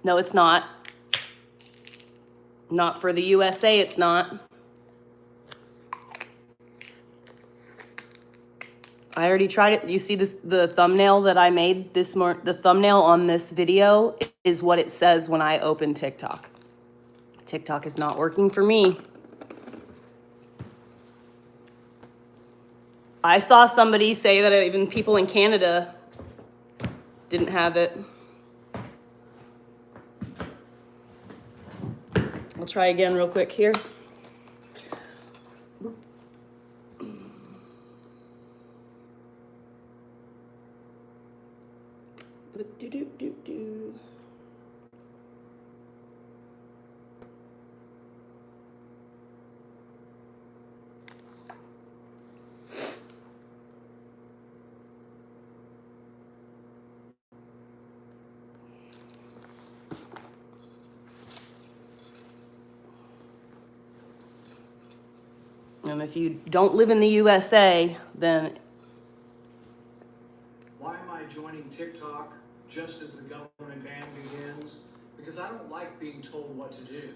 No, it's not. Not for the USA, it's not. I already tried it. You see this, the thumbnail that I made this morning, the thumbnail on this video is what it says when I open TikTok. TikTok is not working for me. I saw somebody say that even people in Canada didn't have it. I'll try again real quick here. And if you don't live in the USA, then... Why am I joining TikTok just as the government ban begins? Because I don't like being told what to do.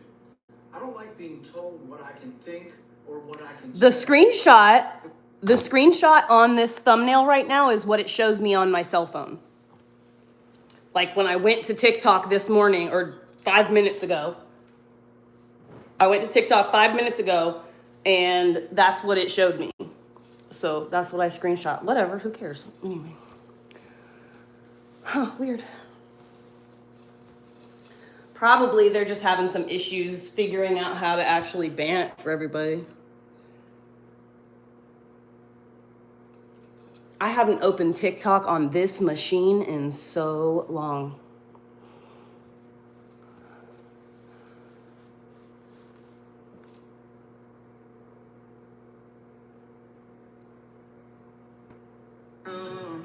I don't like being told what I can think or what I can The say. screenshot on this thumbnail right now is what it shows me on my cell phone. Like when I went to TikTok this morning, or 5 minutes ago. I went to TikTok 5 minutes ago, and that's what it showed me. So that's what I screenshot. Whatever, who cares? Anyway. Huh, weird. Probably they're just having some issues figuring out how to actually ban it for everybody. I haven't opened TikTok on this machine in so long.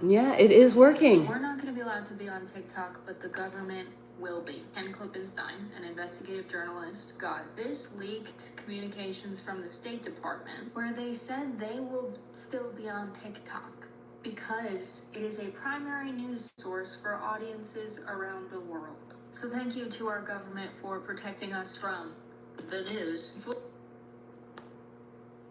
Yeah, it is working. We're not going to be allowed to be on TikTok, but the government will be. Ken Klippenstein, an investigative journalist, got this leaked communications from the State Department where they said they will still be on TikTok because it is a primary news source for audiences around the world. So thank you to our government for protecting us from the news. It's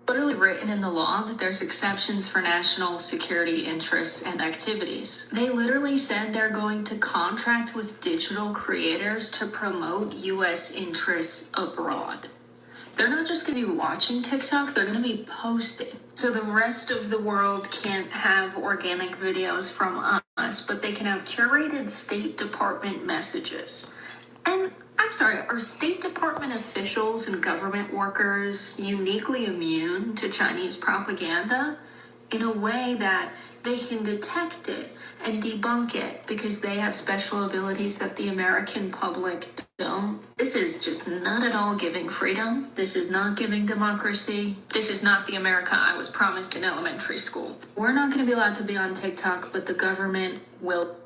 literally written in the law that there's exceptions for national security interests and activities. They literally said they're going to contract with digital creators to promote U.S. interests abroad. They're not just going to be watching TikTok, they're going to be posting. So the rest of the world can't have organic videos from us, but they can have curated State Department messages. And I'm sorry, are State Department officials and government workers uniquely immune to Chinese propaganda in a way that they can detect it and debunk it because they have special abilities that the American public don't? This is just not at all giving freedom. This is not giving democracy. This is not the America I was promised in elementary school. We're not going to be allowed to be on TikTok, but the government will.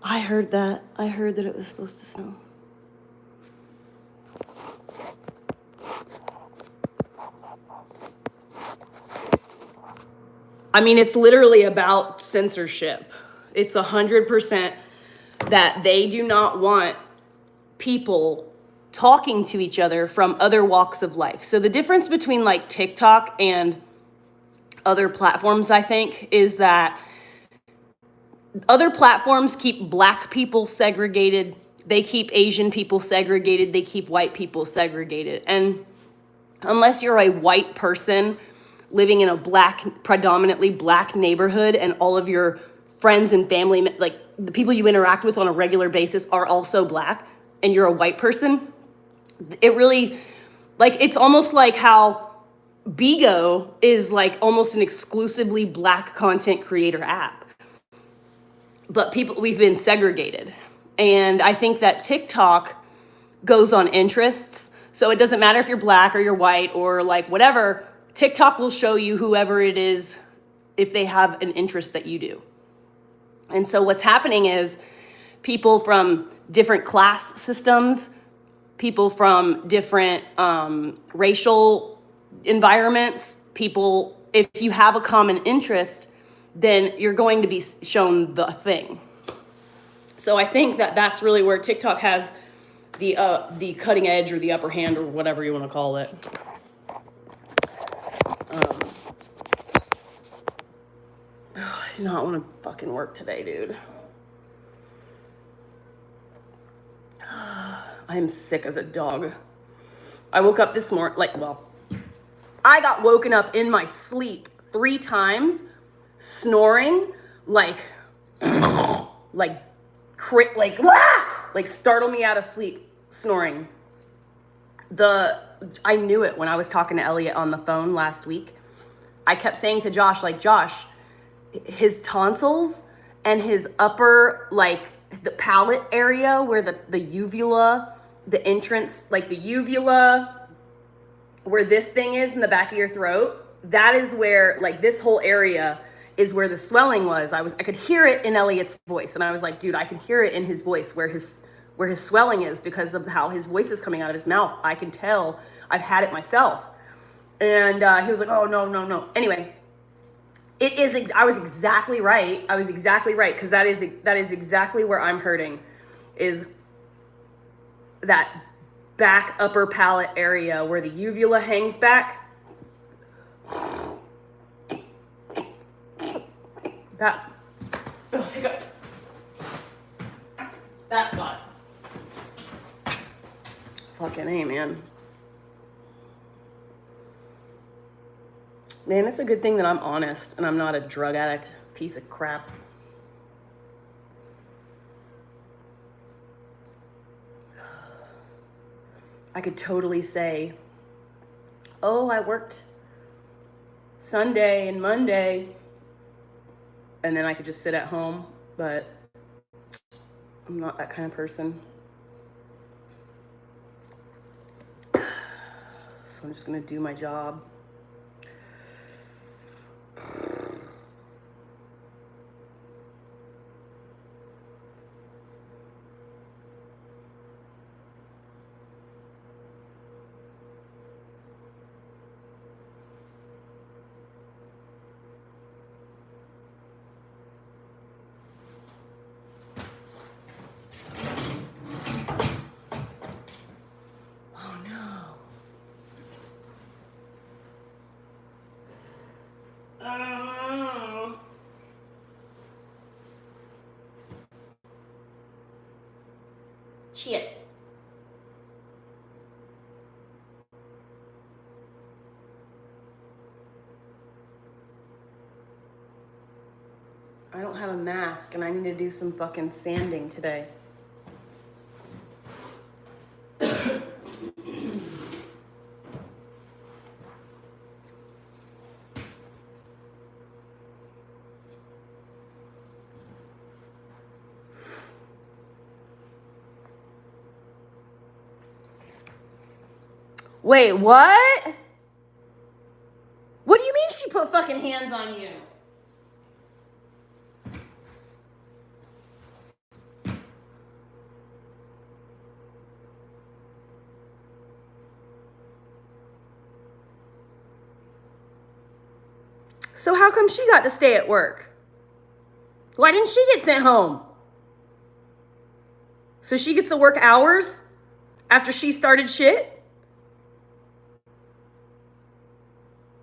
I heard that. I heard that it was supposed to snow. I mean, it's literally about censorship. It's 100% that they do not want people talking to each other from other walks of life. So the difference between like TikTok and other platforms, I think, is that other platforms keep black people segregated, they keep Asian people segregated, they keep white people segregated. And unless you're a white person living in a predominantly black neighborhood, and all of your friends and family, like the people you interact with on a regular basis, are also black, and you're a white person, it really, like, it's almost like how Bigo is like almost an exclusively black content creator app. But we've been segregated. And I think that TikTok goes on interests. So it doesn't matter if you're black or you're white or like whatever, TikTok will show you whoever it is if they have an interest that you do. And so what's happening is people from different class systems, people from different racial environments, people, if you have a common interest, then you're going to be shown the thing. So I think that that's really where TikTok has the cutting edge or the upper hand or whatever you want to call it. I do not want to fucking work today, dude. I am sick as a dog. I woke up this morning, I got woken up in my sleep 3 times, snoring, like startle me out of sleep, snoring. I knew it when I was talking to Elliot on the phone last week. I kept saying to Josh, Josh, his tonsils and his upper, the palate area where the uvula, the entrance, the uvula, where this thing is in the back of your throat, that is where, this whole area is where the swelling was. I could hear it in Elliot's voice. And I was like, dude, I can hear it in his voice where his swelling is because of how his voice is coming out of his mouth. I can tell. I've had it myself. And he was like, oh, no. Anyway, I was exactly right. Because that is exactly where I'm hurting, is that back upper palate area where the uvula hangs back. That spot. Fucking A, man. Man, it's a good thing that I'm honest and I'm not a drug addict piece of crap. I could totally say, oh, I worked Sunday and Monday, and then I could just sit at home, but I'm not that kind of person. So I'm just gonna do my job. Shit. I don't have a mask and I need to do some fucking sanding today. Wait, what? What do you mean she put fucking hands on you? So how come she got to stay at work? Why didn't she get sent home? So she gets to work hours after she started shit?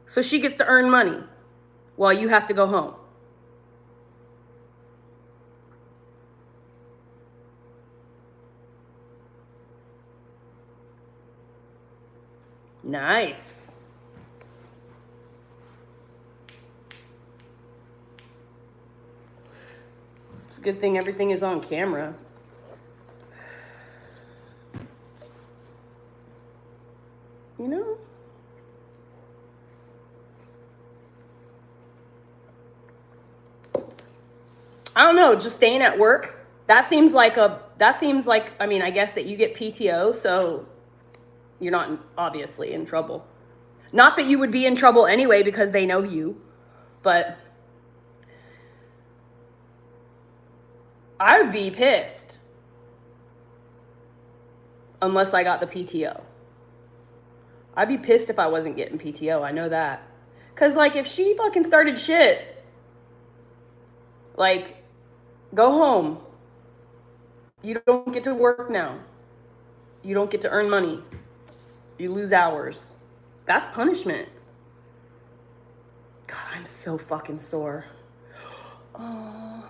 So she gets to earn money while you have to go home. Nice. It's a good thing everything is on camera. You know? I don't know, just staying at work. That seems like, I mean, I guess that you get PTO, so you're not obviously in trouble. Not that you would be in trouble anyway because they know you, but I would be pissed unless I got the PTO. I'd be pissed if I wasn't getting PTO. I know that. Because, like, if she fucking started shit, like, go home. You don't get to work now. You don't get to earn money. You lose hours. That's punishment. God, I'm so fucking sore. Oh.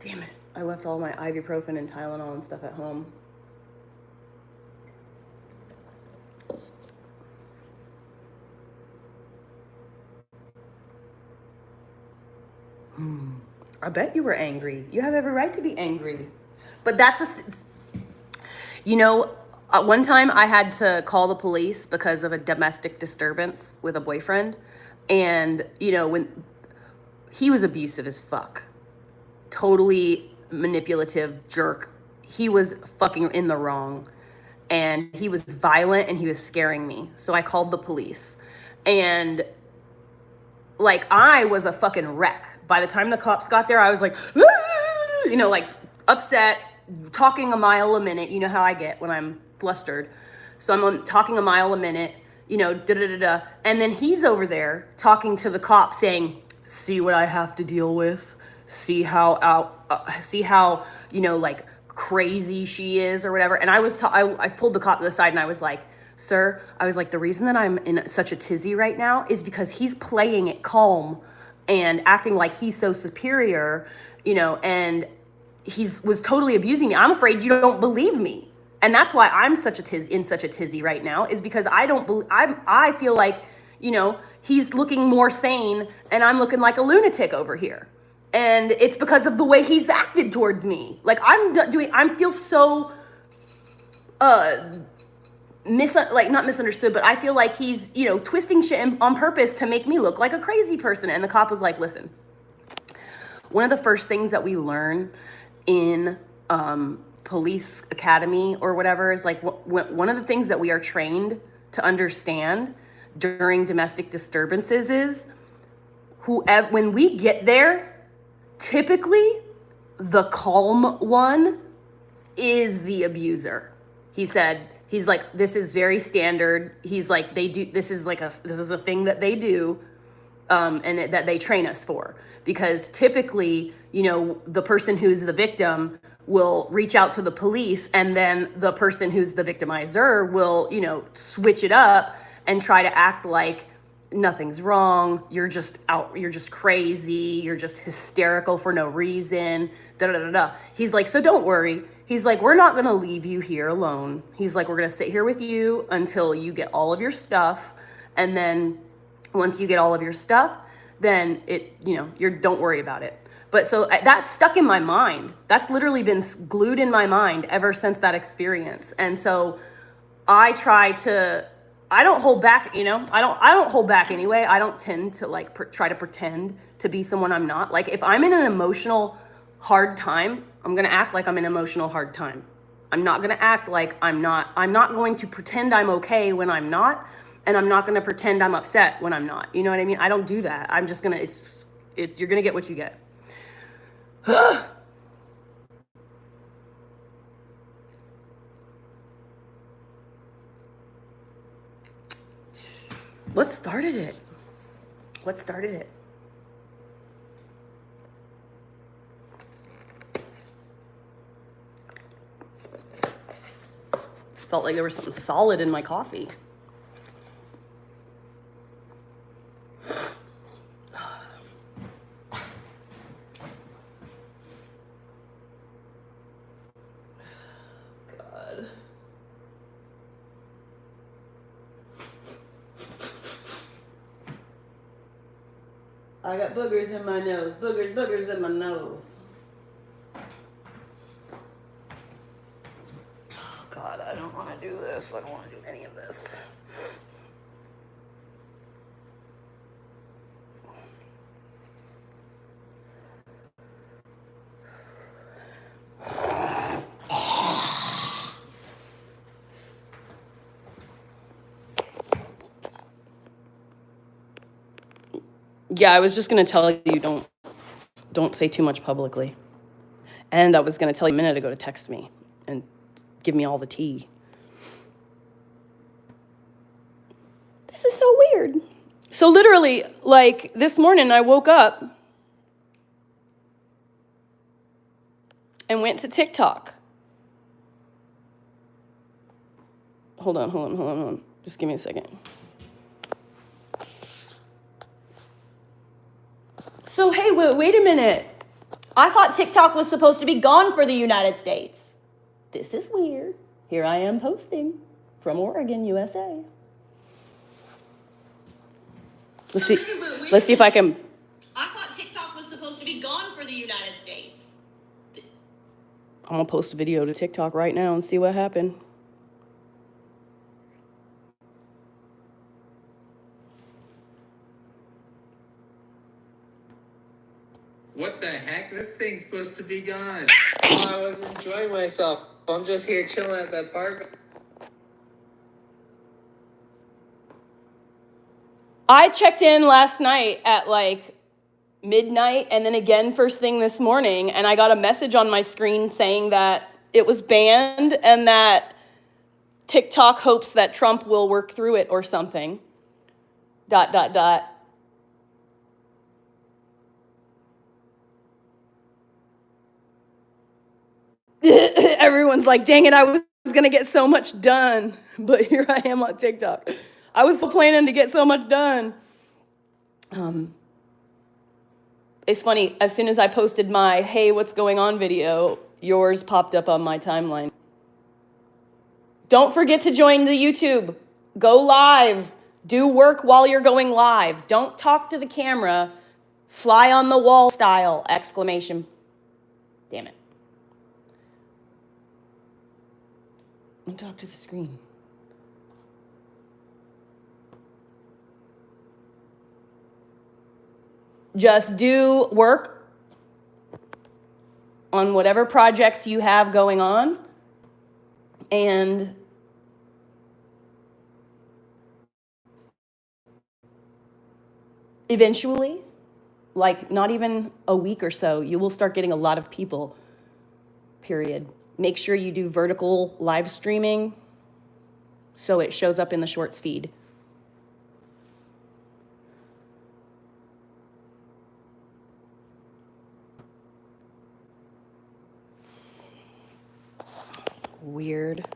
Damn it. I left all my ibuprofen and Tylenol and stuff at home. I bet you were angry. You have every right to be angry. But one time I had to call the police because of a domestic disturbance with a boyfriend. And, when he was abusive as fuck, totally manipulative jerk. He was fucking in the wrong. And he was violent and he was scaring me. So I called the police. And like, I was a fucking wreck. By the time the cops got there, I was like, like upset, talking a mile a minute. You know how I get when I'm flustered. So I'm talking a mile a minute, da-da-da-da. And then he's over there talking to the cop saying, see what I have to deal with. See how, like crazy she is or whatever. And I pulled the cop to the side and I was like, sir, I was like, the reason that I'm in such a tizzy right now is because he's playing it calm and acting like he's so superior, and was totally abusing me. I'm afraid you don't believe me. And that's why I'm in such a tizzy right now, is because I feel like, he's looking more sane and I'm looking like a lunatic over here. And it's because of the way he's acted towards me. Like I feel so, not misunderstood, but I feel like he's, twisting shit on purpose to make me look like a crazy person. And the cop was like, listen, one of the first things that we learn in police academy or whatever is like, one of the things that we are trained to understand during domestic disturbances is when we get there, typically the calm one is the abuser. He said, he's like, this is very standard. He's like, this is a thing that they do, and that they train us for. Because typically, the person who's the victim will reach out to the police, and then the person who's the victimizer will, switch it up and try to act like nothing's wrong. You're just crazy. You're just hysterical for no reason. Da da da da. He's like, so don't worry. He's like, we're not going to leave you here alone. He's like, we're going to sit here with you until you get all of your stuff. And then once you get all of your stuff, then don't worry about it. But so that's stuck in my mind. That's literally been glued in my mind ever since that experience. And so I don't hold back, I don't hold back anyway. I don't tend to try to pretend to be someone I'm not. Like if I'm in an emotional hard time, I'm going to act like I'm in an emotional hard time. I'm not going to act like I'm not going to pretend I'm okay when I'm not. And I'm not going to pretend I'm upset when I'm not. You know what I mean? I don't do that. I'm just going to, you're going to get what you get. What started it? What started it? Felt like there was something solid in my coffee. God. I got boogers in my nose. Boogers in my nose. Oh God, I don't want to do this. I don't want to do any of this. Yeah, I was just gonna tell you don't say too much publicly. And I was gonna tell you a minute ago to text me and give me all the tea. This is so weird. So literally, like this morning I woke up and went to TikTok. Hold on. Just give me a second. So, hey, wait a minute. I thought TikTok was supposed to be gone for the United States. This is weird. Here I am posting from Oregon, USA. Let's see if I can. I thought TikTok was supposed to be gone for the United States. I'm gonna post a video to TikTok right now and see what happened. What the heck? This thing's supposed to be gone. Oh, I was enjoying myself. I'm just here chilling at that park. I checked in last night at like midnight and then again first thing this morning, and I got a message on my screen saying that it was banned and that TikTok hopes that Trump will work through it or something. ... Everyone's like, dang it, I was gonna get so much done, but here I am on TikTok. I was planning to get so much done. It's funny, as soon as I posted my hey, what's going on video, yours popped up on my timeline. Don't forget to join the YouTube. Go live. Do work while you're going live. Don't talk to the camera. Fly on the wall style, exclamation. Damn it. Don't talk to the screen. Just do work on whatever projects you have going on, and eventually, like not even a week or so, you will start getting a lot of people, period. Make sure you do vertical live streaming so it shows up in the shorts feed. Weird.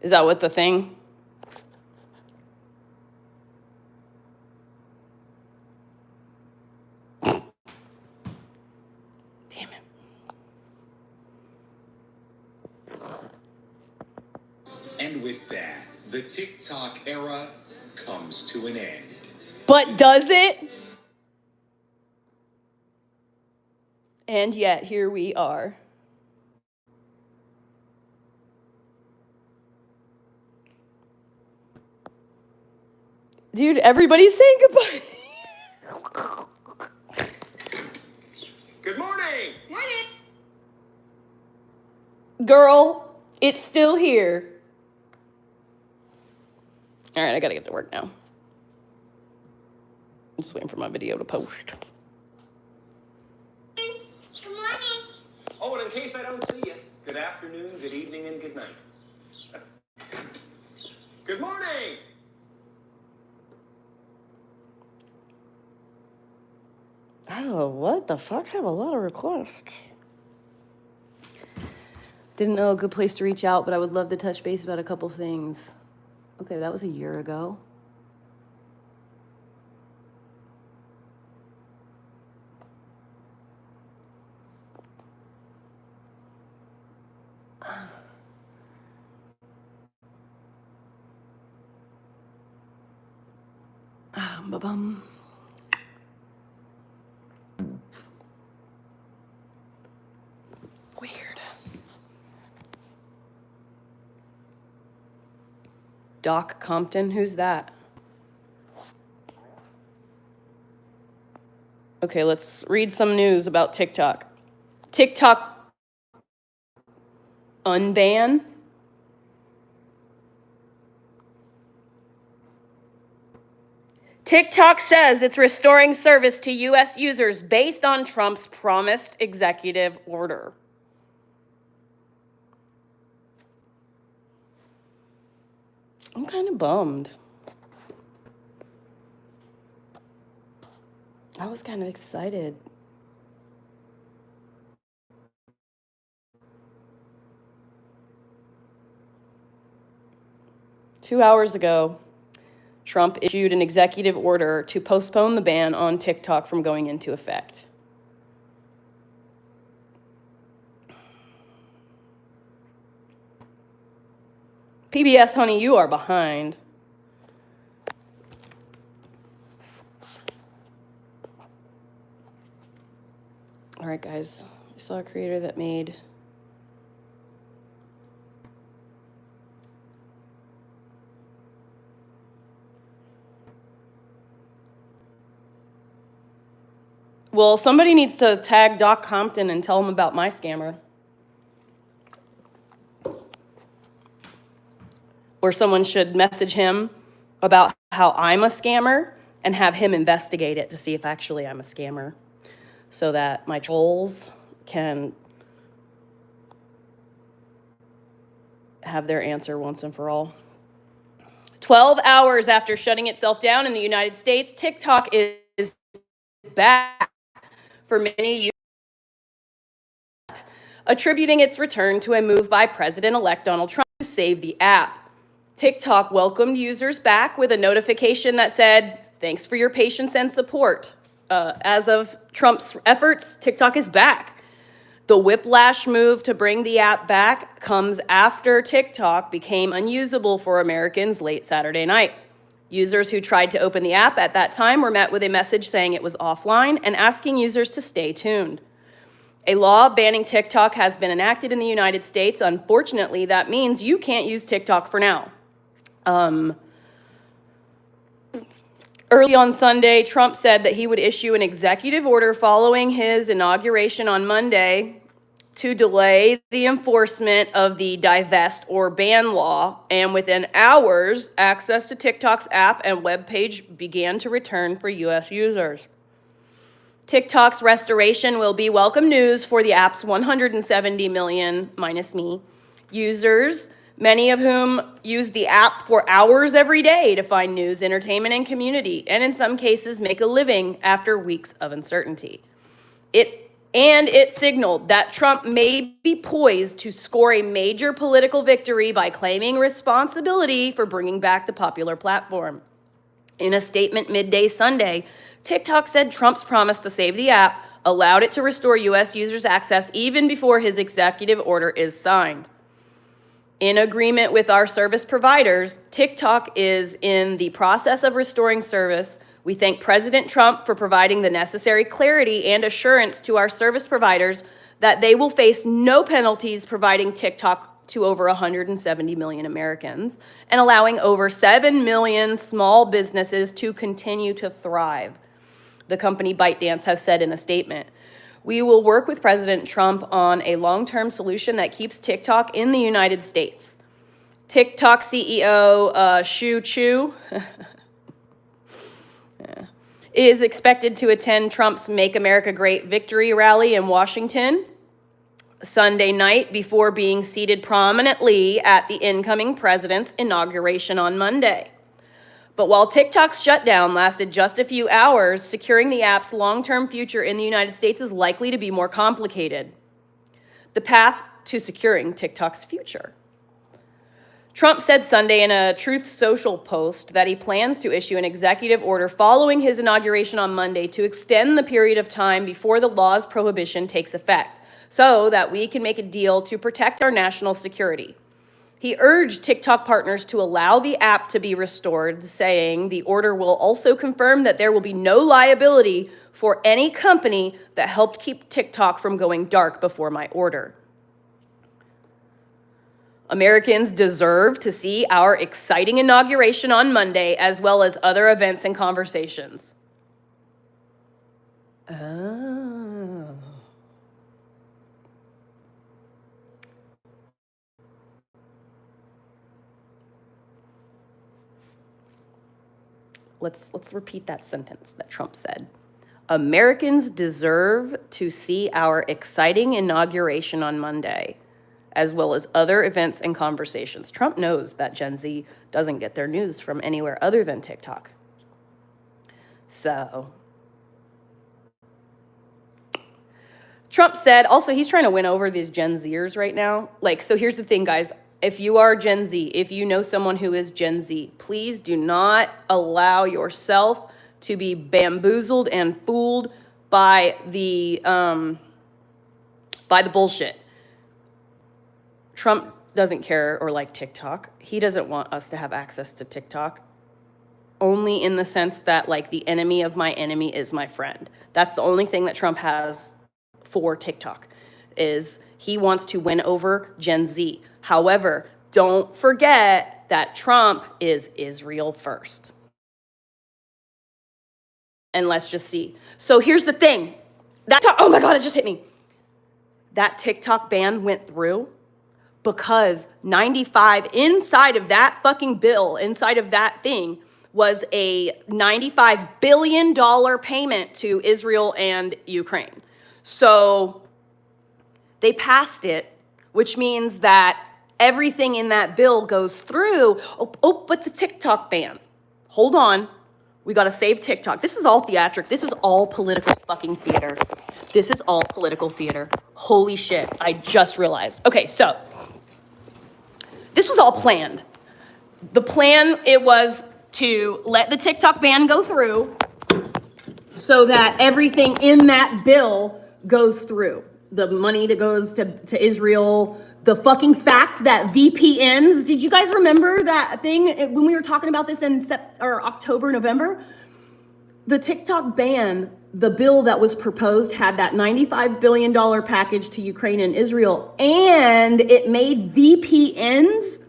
Is that what the thing? Damn it. And with that, the TikTok era comes to an end. But does it? And yet, here we are. Dude, everybody's saying goodbye. Good morning! Morning. Girl, it's still here. All right, I gotta get to work now. I'm just waiting for my video to post. Good morning. Oh, and in case I don't see you, good afternoon, good evening, and good night. Good morning. Oh, what the fuck? I have a lot of requests. Didn't know a good place to reach out, but I would love to touch base about a couple things. Okay, that was a year ago. Ba-bum. Weird. Doc Compton, who's that? Okay, let's read some news about TikTok. TikTok unban. TikTok says it's restoring service to U.S. users based on Trump's promised executive order. I'm kind of bummed. I was kind of excited. Two hours ago, Trump issued an executive order to postpone the ban on TikTok from going into effect. PBS, honey, you are behind. All right, guys. I saw a creator that made well, somebody needs to tag Doc Compton and tell him about my scammer. Or someone should message him about how I'm a scammer and have him investigate it to see if actually I'm a scammer, so that my trolls can have their answer once and for all. 12 hours after shutting itself down in the United States, TikTok is back for many users, attributing its return to a move by President-elect Donald Trump to save the app. TikTok welcomed users back with a notification that said, "Thanks for your patience and support." As of Trump's efforts, TikTok is back. The whiplash move to bring the app back comes after TikTok became unusable for Americans late Saturday night. Users who tried to open the app at that time were met with a message saying it was offline and asking users to stay tuned. A law banning TikTok has been enacted in the United States. Unfortunately, that means you can't use TikTok for now. Early on Sunday, Trump said that he would issue an executive order following his inauguration on Monday to delay the enforcement of the divest or ban law, and within hours, access to TikTok's app and webpage began to return for U.S. users. TikTok's restoration will be welcome news for the app's 170 million, minus me, users, many of whom use the app for hours every day to find news, entertainment, and community, and in some cases make a living after weeks of uncertainty. It signaled that Trump may be poised to score a major political victory by claiming responsibility for bringing back the popular platform. In a statement midday Sunday, TikTok said Trump's promise to save the app allowed it to restore U.S. users access even before his executive order is signed. In agreement with our service providers, TikTok is in the process of restoring service. We thank President Trump for providing the necessary clarity and assurance to our service providers that they will face no penalties providing TikTok to over 170 million Americans and allowing over 7 million small businesses to continue to thrive, the company ByteDance has said in a statement. We will work with President Trump on a long-term solution that keeps TikTok in the United States. TikTok CEO Shu Chu is expected to attend Trump's Make America Great victory rally in Washington Sunday night before being seated prominently at the incoming president's inauguration on Monday. But while TikTok's shutdown lasted just a few hours, securing the app's long-term future in the United States is likely to be more complicated. The path to securing TikTok's future. Trump said Sunday in a Truth Social post that he plans to issue an executive order following his inauguration on Monday to extend the period of time before the law's prohibition takes effect, so that we can make a deal to protect our national security. He urged TikTok partners to allow the app to be restored, saying the order will also confirm that there will be no liability for any company that helped keep TikTok from going dark before my order. Americans deserve to see our exciting inauguration on Monday, as well as other events and conversations. Oh. Let's repeat that sentence that Trump said. Americans deserve to see our exciting inauguration on Monday, as well as other events and conversations. Trump knows that Gen Z doesn't get their news from anywhere other than TikTok. So, Trump said, also, he's trying to win over these Gen Zers right now. So here's the thing, guys. If you are Gen Z, if you know someone who is Gen Z, please do not allow yourself to be bamboozled and fooled by the bullshit. Trump doesn't care or like TikTok. He doesn't want us to have access to TikTok, only in the sense that, the enemy of my enemy is my friend. That's the only thing that Trump has for TikTok, is he wants to win over Gen Z. However, don't forget that Trump is Israel first. And let's just see. So here's the thing. Oh my God, it just hit me. That TikTok ban went through because 95 inside of that fucking bill, inside of that thing, was a $95 billion payment to Israel and Ukraine. So they passed it, which means that everything in that bill goes through. But the TikTok ban. Hold on. We got to save TikTok. This is all theatric. This is all political fucking theater. This is all political theater. Holy shit. I just realized. Okay, so this was all planned. The plan, it was to let the TikTok ban go through so that everything in that bill goes through. The money that goes to Israel, the fucking fact that VPNs, did you guys remember that thing when we were talking about this in October, November? The TikTok ban, the bill that was proposed had that $95 billion package to Ukraine and Israel, and it made VPNs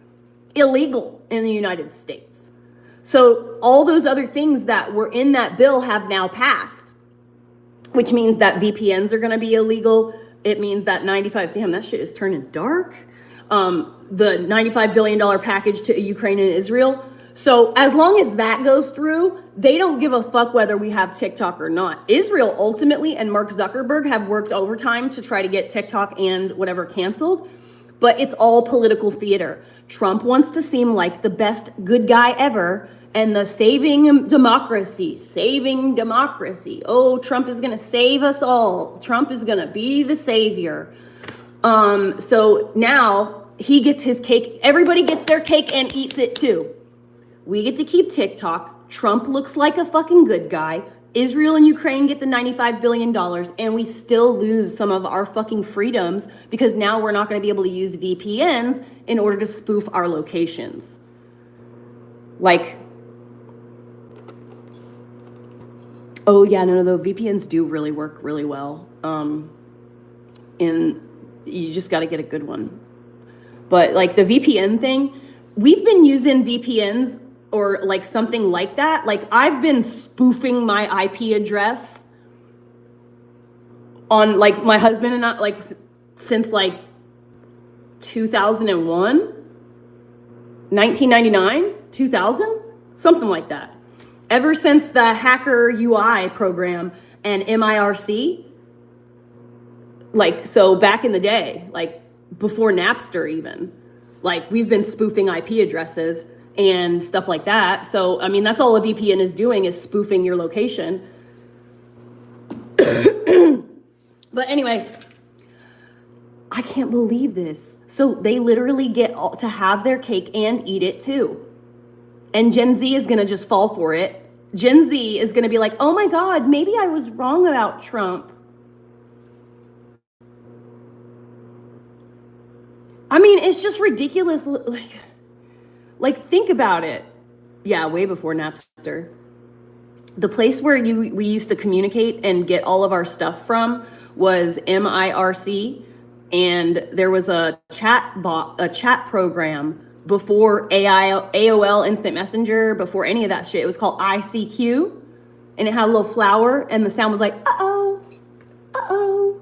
illegal in the United States. So all those other things that were in that bill have now passed, which means that VPNs are going to be illegal. It means that damn, that shit is turning dark. The $95 billion package to Ukraine and Israel. So as long as that goes through, they don't give a fuck whether we have TikTok or not. Israel ultimately and Mark Zuckerberg have worked overtime to try to get TikTok and whatever canceled, but it's all political theater. Trump wants to seem like the best good guy ever and the saving democracy. Oh, Trump is going to save us all. Trump is going to be the savior. So now he gets his cake. Everybody gets their cake and eats it too. We get to keep TikTok. Trump looks like a fucking good guy. Israel and Ukraine get the $95 billion, and we still lose some of our fucking freedoms because now we're not going to be able to use VPNs in order to spoof our locations. Oh yeah, no, the VPNs do really work really well. And you just got to get a good one. But the VPN thing, we've been using VPNs or something like that. I've been spoofing my IP address on my husband and I, since 2001, 1999, 2000, something like that. Ever since the Hacker UI program and MIRC, Like, so back in the day, like before Napster even, like we've been spoofing IP addresses and stuff like that. So, I mean, that's all a VPN is doing, is spoofing your location. But anyway, I can't believe this. So they literally get to have their cake and eat it too. And Gen Z is going to just fall for it. Gen Z is going to be like, oh my God, maybe I was wrong about Trump. I mean, it's just ridiculous. Like think about it. Yeah, way before Napster. The place where we used to communicate and get all of our stuff from was MIRC, and there was a chat program before AOL Instant Messenger, before any of that shit. It was called ICQ, and it had a little flower, and the sound was like, uh-oh, uh-oh,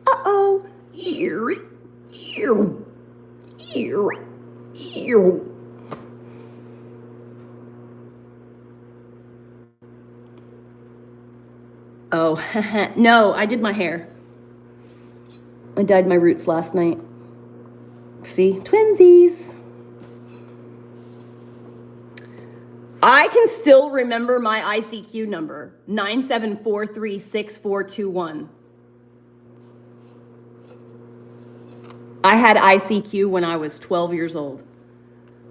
uh-oh, ew, ew, ew, ew. Oh, no, I did my hair. I dyed my roots last night. See, twinsies. I can still remember my ICQ number, 974364221. I had ICQ when I was 12 years old.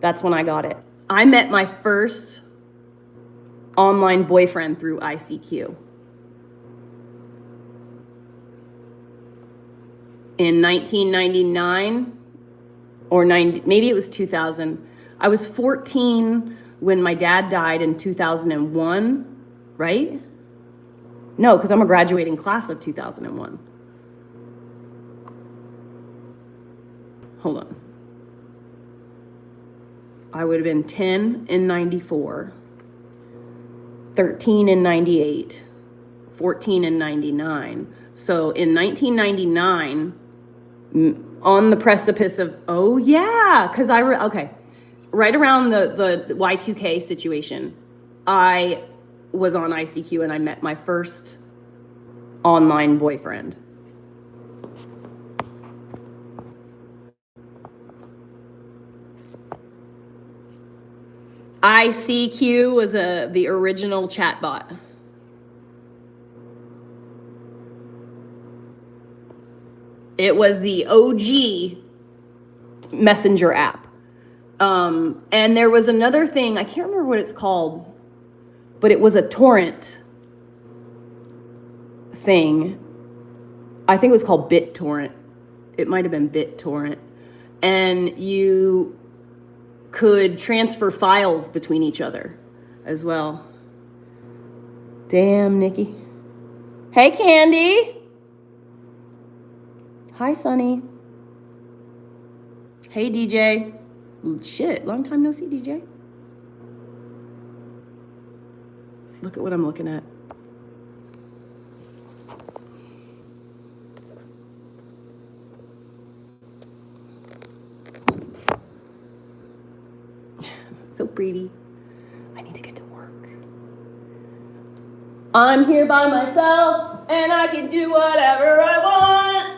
That's when I got it. I met my first online boyfriend through ICQ. In 1999 or maybe it was 2000. I was 14 when my dad died in 2001, right? No, because I'm a graduating class of 2001. Hold on. I would have been 10 in 94, 13 in 98, 14 in 99. So in 1999, on the precipice of, oh yeah, because okay, right around the Y2K situation, I was on ICQ and I met my first online boyfriend. ICQ was the original chatbot. It was the OG messenger app. And there was another thing, I can't remember what it's called, but it was a torrent thing. I think it was called BitTorrent. It might have been BitTorrent. And you could transfer files between each other as well. Damn, Nikki. Hey, Candy. Hi, Sonny. Hey, DJ. Shit, long time no see, DJ. Look at what I'm looking at. So pretty. I need to get to work. I'm here by myself, and I can do whatever I want.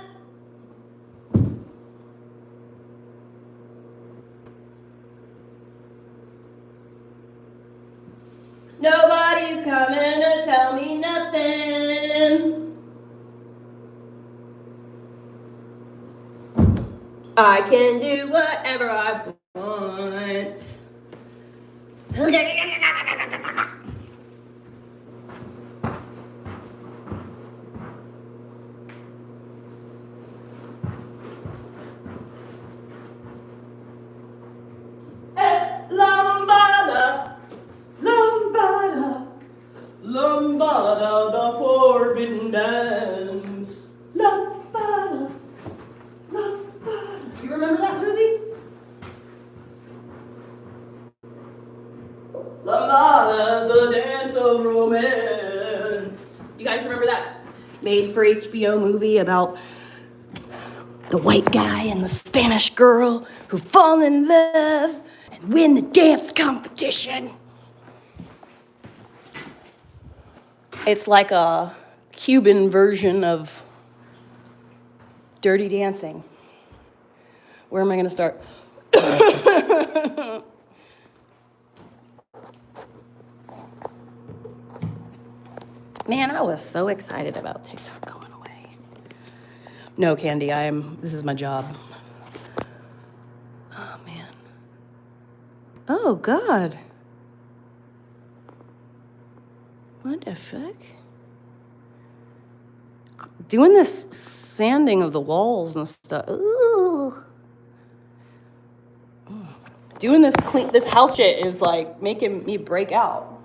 Nobody's coming to tell me nothing. I can do whatever I want. It's Lambada, Lambada, Lambada, the forbidden dance. Lambada, Lambada. You remember that movie? Lambada, the dance of romance. You guys remember that made for HBO movie about the white guy and the Spanish girl who fall in love and win the dance competition? It's like a Cuban version of Dirty Dancing. Where am I going to start? Man, I was so excited about TikTok going away. No, Candy, this is my job. Oh, man. Oh, God. What the fuck? Doing this sanding of the walls and stuff. Ooh. Doing this house shit is like making me break out.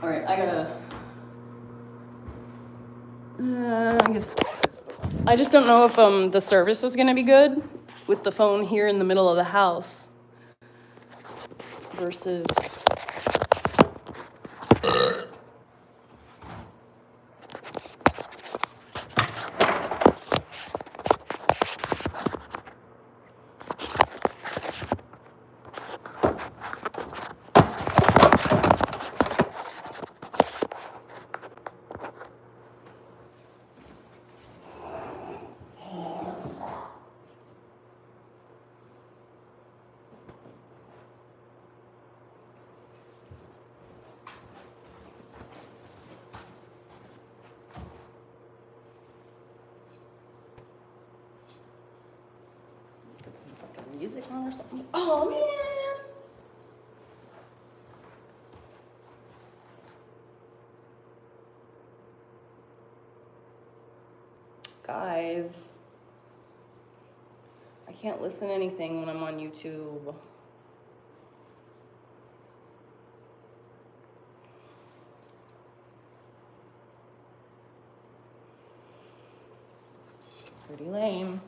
All right, I just don't know if the service is gonna be good with the phone here in the middle of the house versus. Put some fucking music on or something. Oh man! Guys, I can't listen to anything when I'm on YouTube. Pretty lame.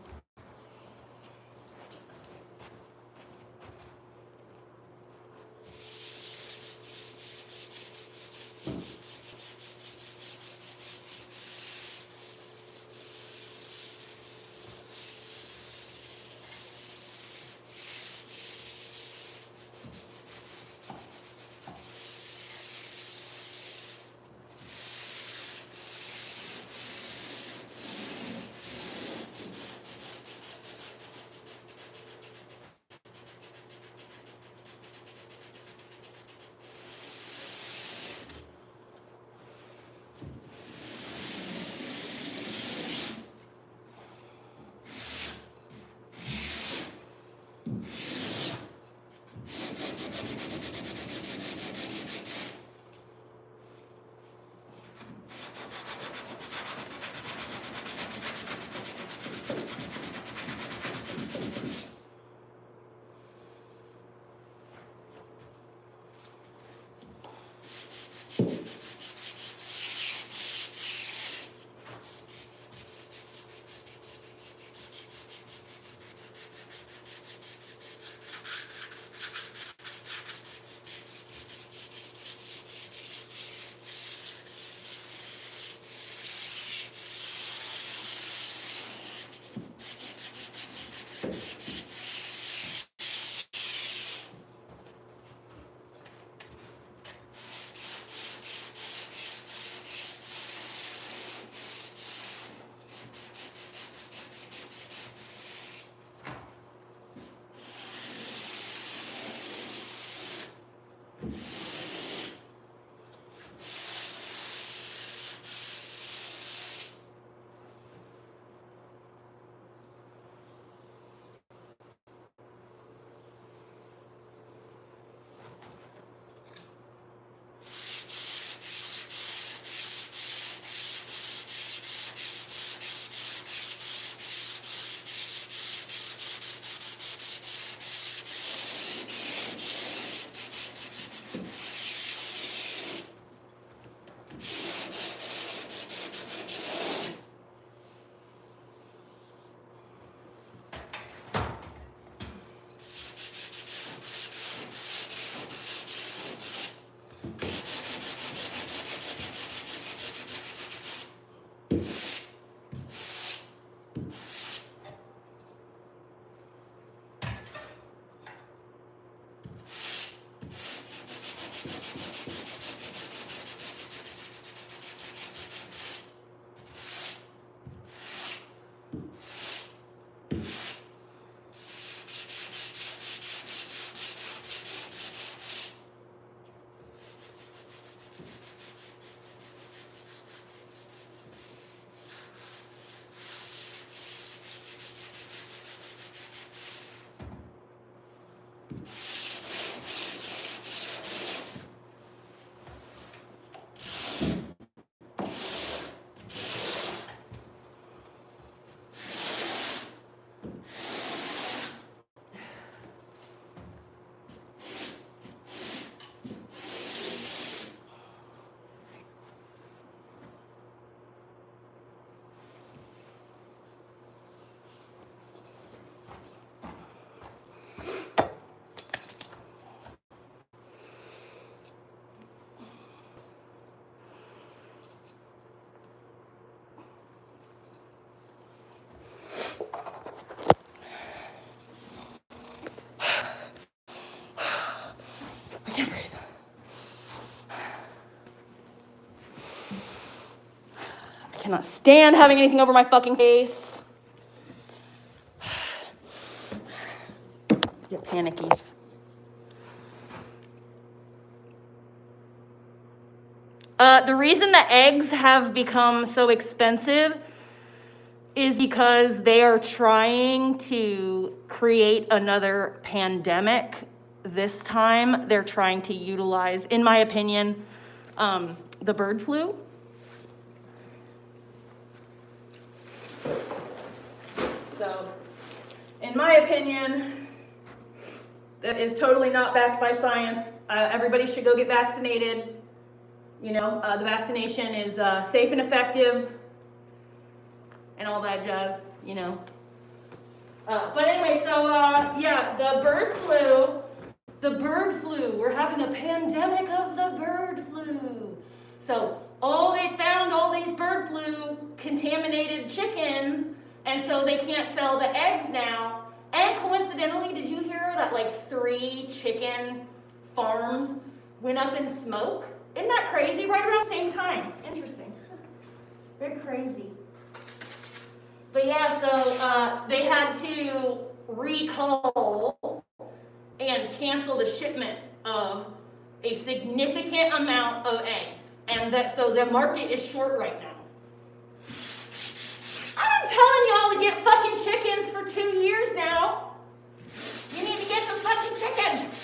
cannot stand having anything over my fucking face. Get panicky. The reason that eggs have become so expensive is because they are trying to create another pandemic. This time, they're trying to utilize, in my opinion, the bird flu. So, in my opinion, that is totally not backed by science. Everybody should go get vaccinated. You know, the vaccination is safe and effective and all that jazz, you know. But anyway, so yeah, the bird flu, we're having a pandemic of the bird flu. So they found all these bird flu contaminated chickens, and so they can't sell the eggs now. And coincidentally, did you hear that like 3 chicken farms went up in smoke? Isn't that crazy? Right around the same time. Interesting. Very crazy. But yeah, so they had to recall and cancel the shipment of a significant amount of eggs. And so the market is short right now. I've been telling y'all to get fucking chickens for 2 years now. You need to get some fucking chickens.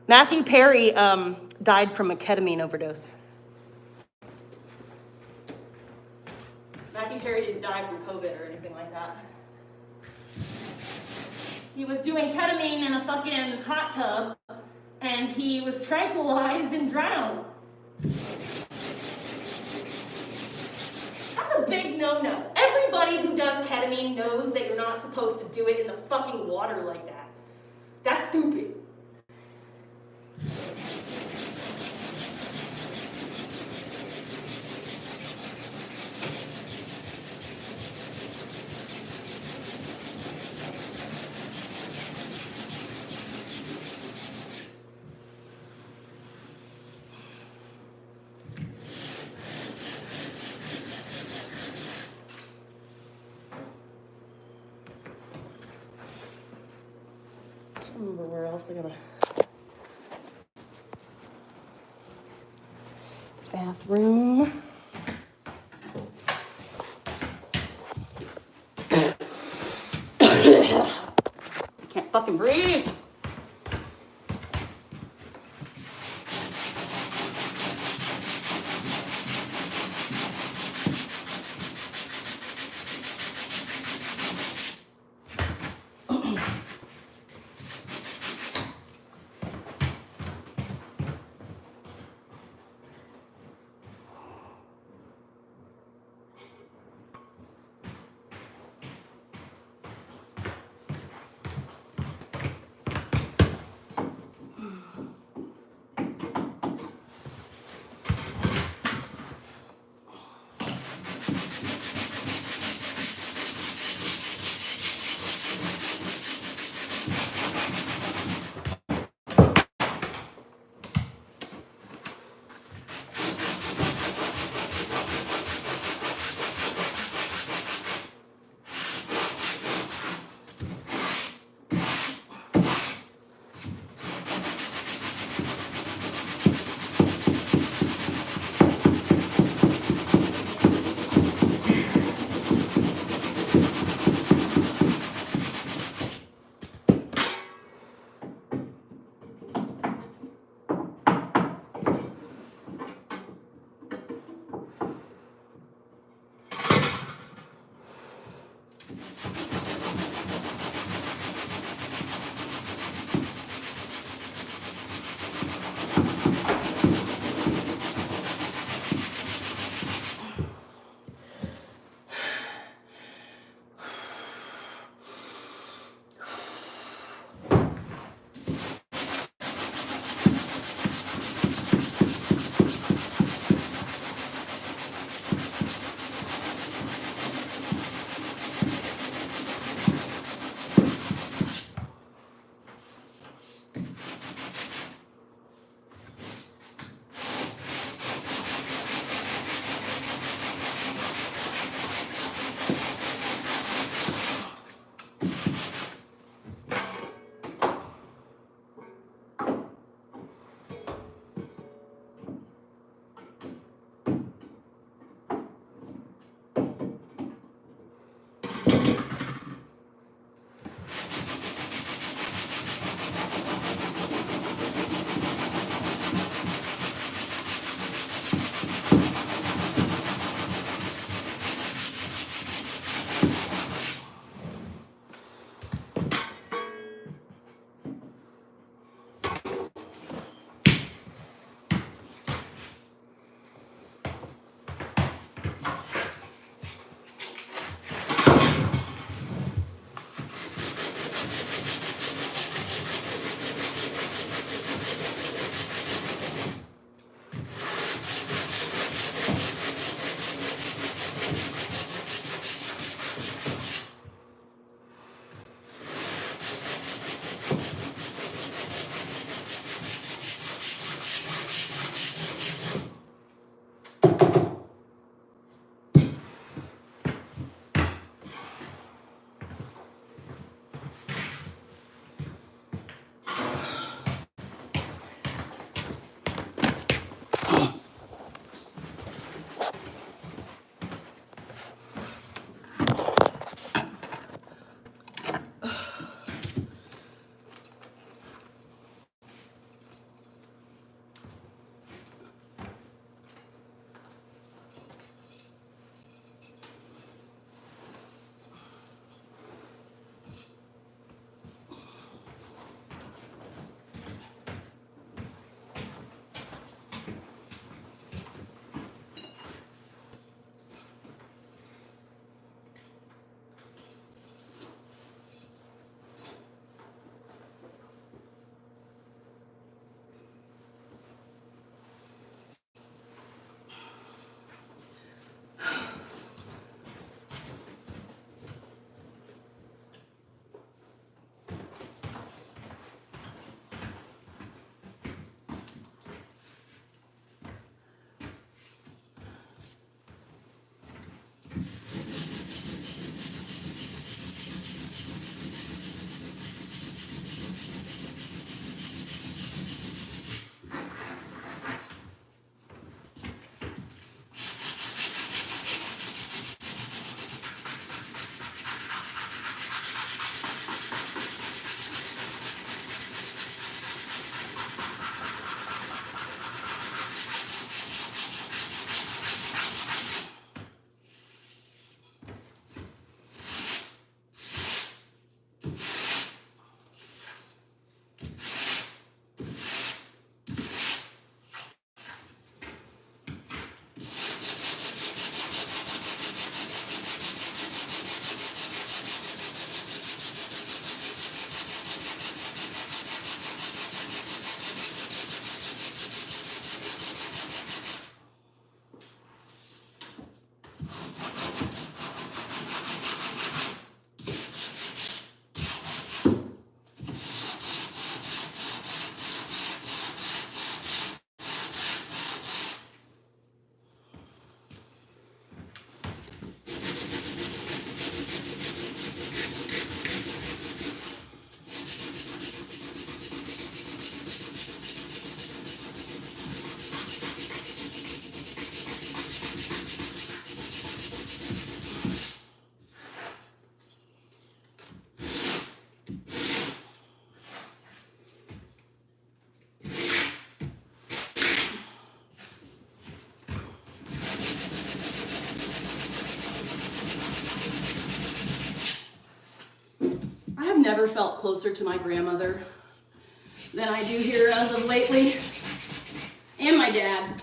Matthew Perry died from a ketamine overdose. Matthew Perry didn't die from COVID or anything like that. He was doing ketamine in a fucking hot tub, and he was tranquilized and drowned. That's a big no-no. Everybody who does ketamine knows that you're not supposed to do it in the fucking water like that. That's stupid. Remember where else I gotta. Bathroom. I can't fucking breathe. never felt closer to my grandmother than I do here as of lately. And my dad.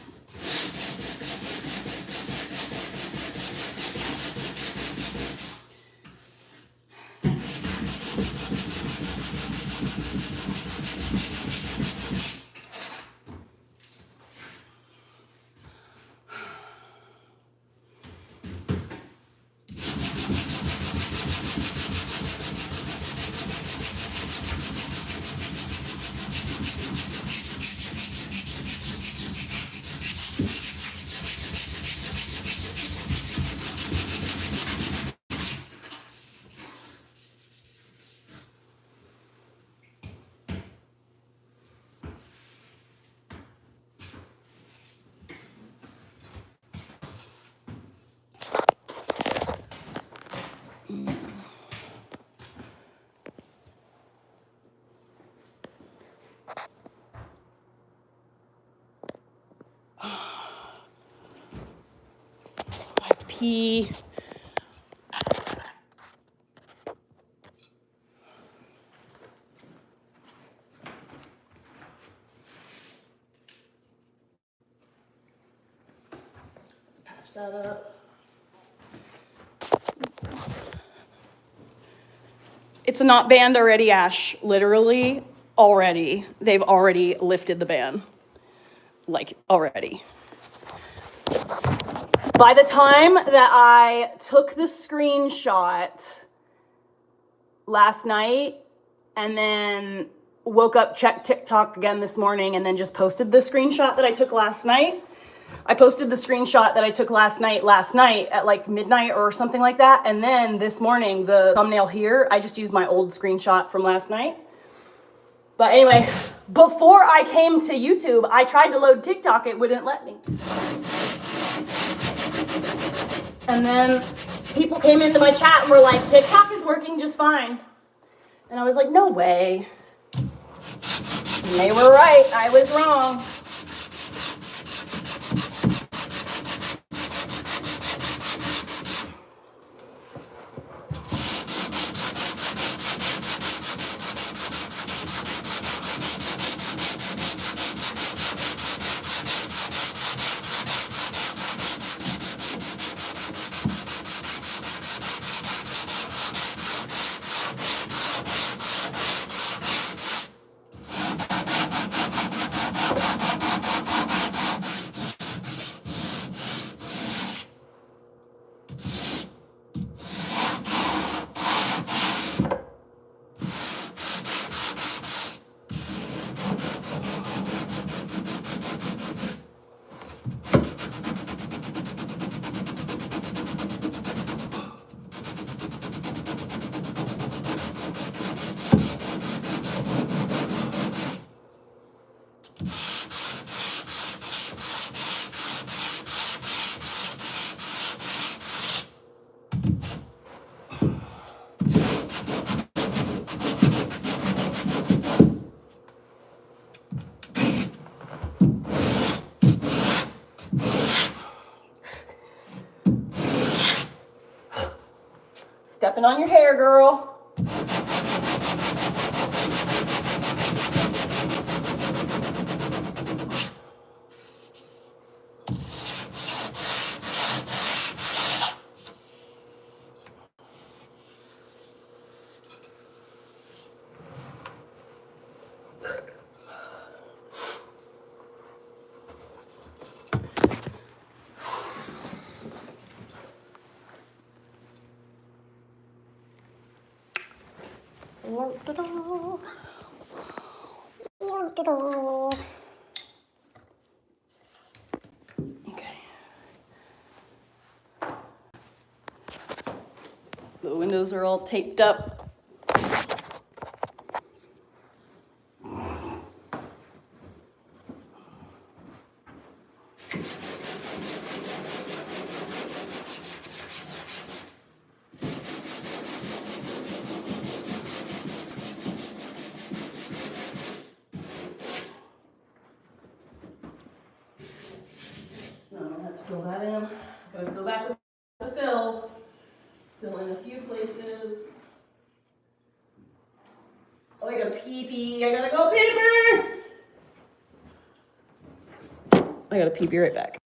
Pee. Patch that up. It's not banned already, Ash. Literally, already. They've already lifted the ban. Like, already. By the time that I took the screenshot last night and then woke up, checked TikTok again this morning, and then just posted the screenshot that I took last night. I posted the screenshot that I took last night at like midnight or something like that. And then this morning, the thumbnail here, I just used my old screenshot from last night. But anyway, before I came to YouTube, I tried to load TikTok. It wouldn't let me. And then people came into my chat and were like, TikTok is working just fine. And I was like, no way. And they were right. I was wrong. Stepping on your hair, girl. Okay. The windows are all taped up. I'm gonna have to fill that in. I'm gonna go back with the fill in a few places. gotta pee. I gotta go pee. I gotta pee. Be right back.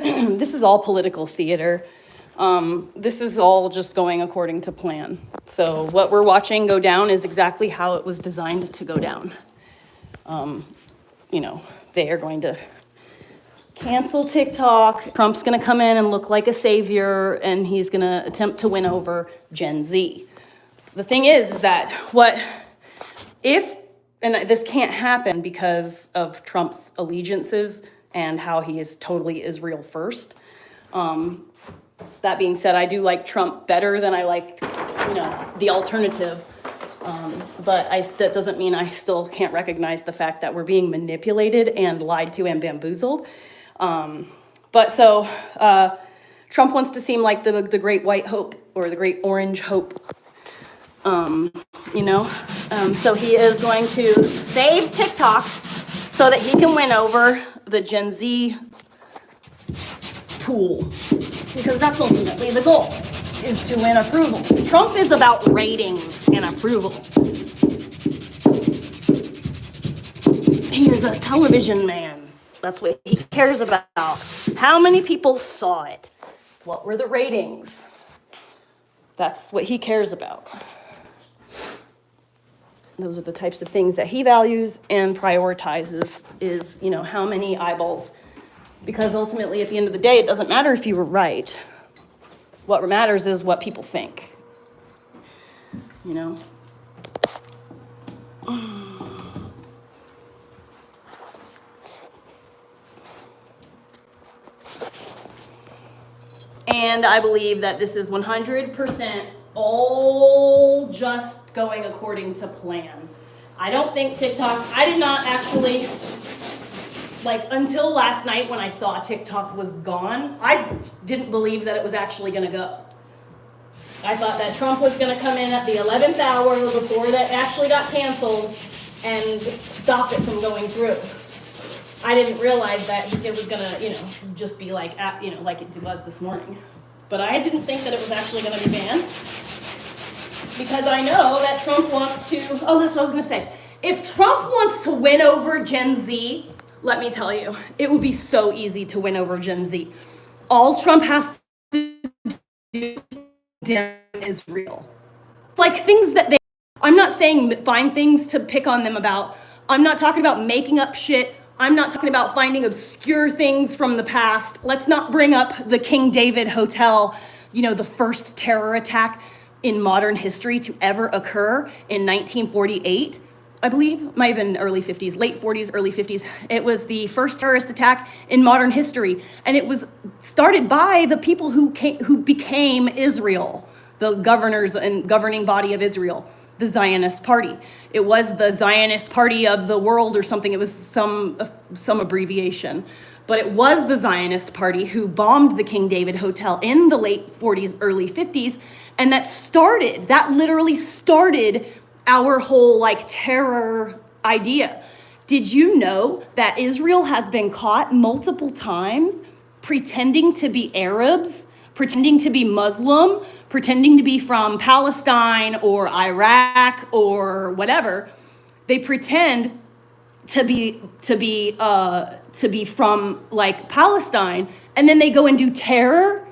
This is all political theater. This is all just going according to plan. So what we're watching go down is exactly how it was designed to go down. You know, they are going to cancel TikTok. Trump's going to come in and look like a savior, and he's going to attempt to win over Gen Z. The thing is that and this can't happen because of Trump's allegiances and how he is totally Israel first. That being said, I do like Trump better than I liked, the alternative. But that doesn't mean I still can't recognize the fact that we're being manipulated and lied to and bamboozled. Trump wants to seem like the great white hope or the great orange hope. So he is going to save TikTok so that he can win over the Gen Z pool, because that's ultimately the goal, is to win approval. Trump is about ratings and approval. He is a television man. That's what he cares about. How many people saw it? What were the ratings? That's what he cares about. Those are the types of things that he values and prioritizes, is, how many eyeballs. Because ultimately, at the end of the day, it doesn't matter if you were right. What matters is what people think. And I believe that this is 100% all just going according to plan. I don't think TikTok, I did not actually, until last night when I saw TikTok was gone, I didn't believe that it was actually gonna go. I thought that Trump was gonna come in at the 11th hour before that actually got canceled and stop it from going through. I didn't realize that it was gonna, just be like it was this morning. But I didn't think that it was actually gonna be banned, because I know that Trump wants to, that's what I was gonna say. If Trump wants to win over Gen Z, let me tell you, it would be so easy to win over Gen Z. All Trump has to do is real. Things that I'm not saying find things to pick on them about. I'm not talking about making up shit. I'm not talking about finding obscure things from the past. Let's not bring up the King David Hotel, the first terror attack in modern history to ever occur in 1948. I believe, might have been early 50s, late 40s, early 50s. It was the first terrorist attack in modern history, and it was started by the people who became Israel, the governors and governing body of Israel, the Zionist Party. It was the Zionist Party of the world or something. It was some abbreviation, but it was the Zionist Party who bombed the King David Hotel in the late 40s, early 50s, and that literally started our whole like terror idea. Did you know that Israel has been caught multiple times pretending to be Arabs, pretending to be Muslim, pretending to be from Palestine or Iraq or whatever? They pretend to be from like Palestine, and then they go and do terror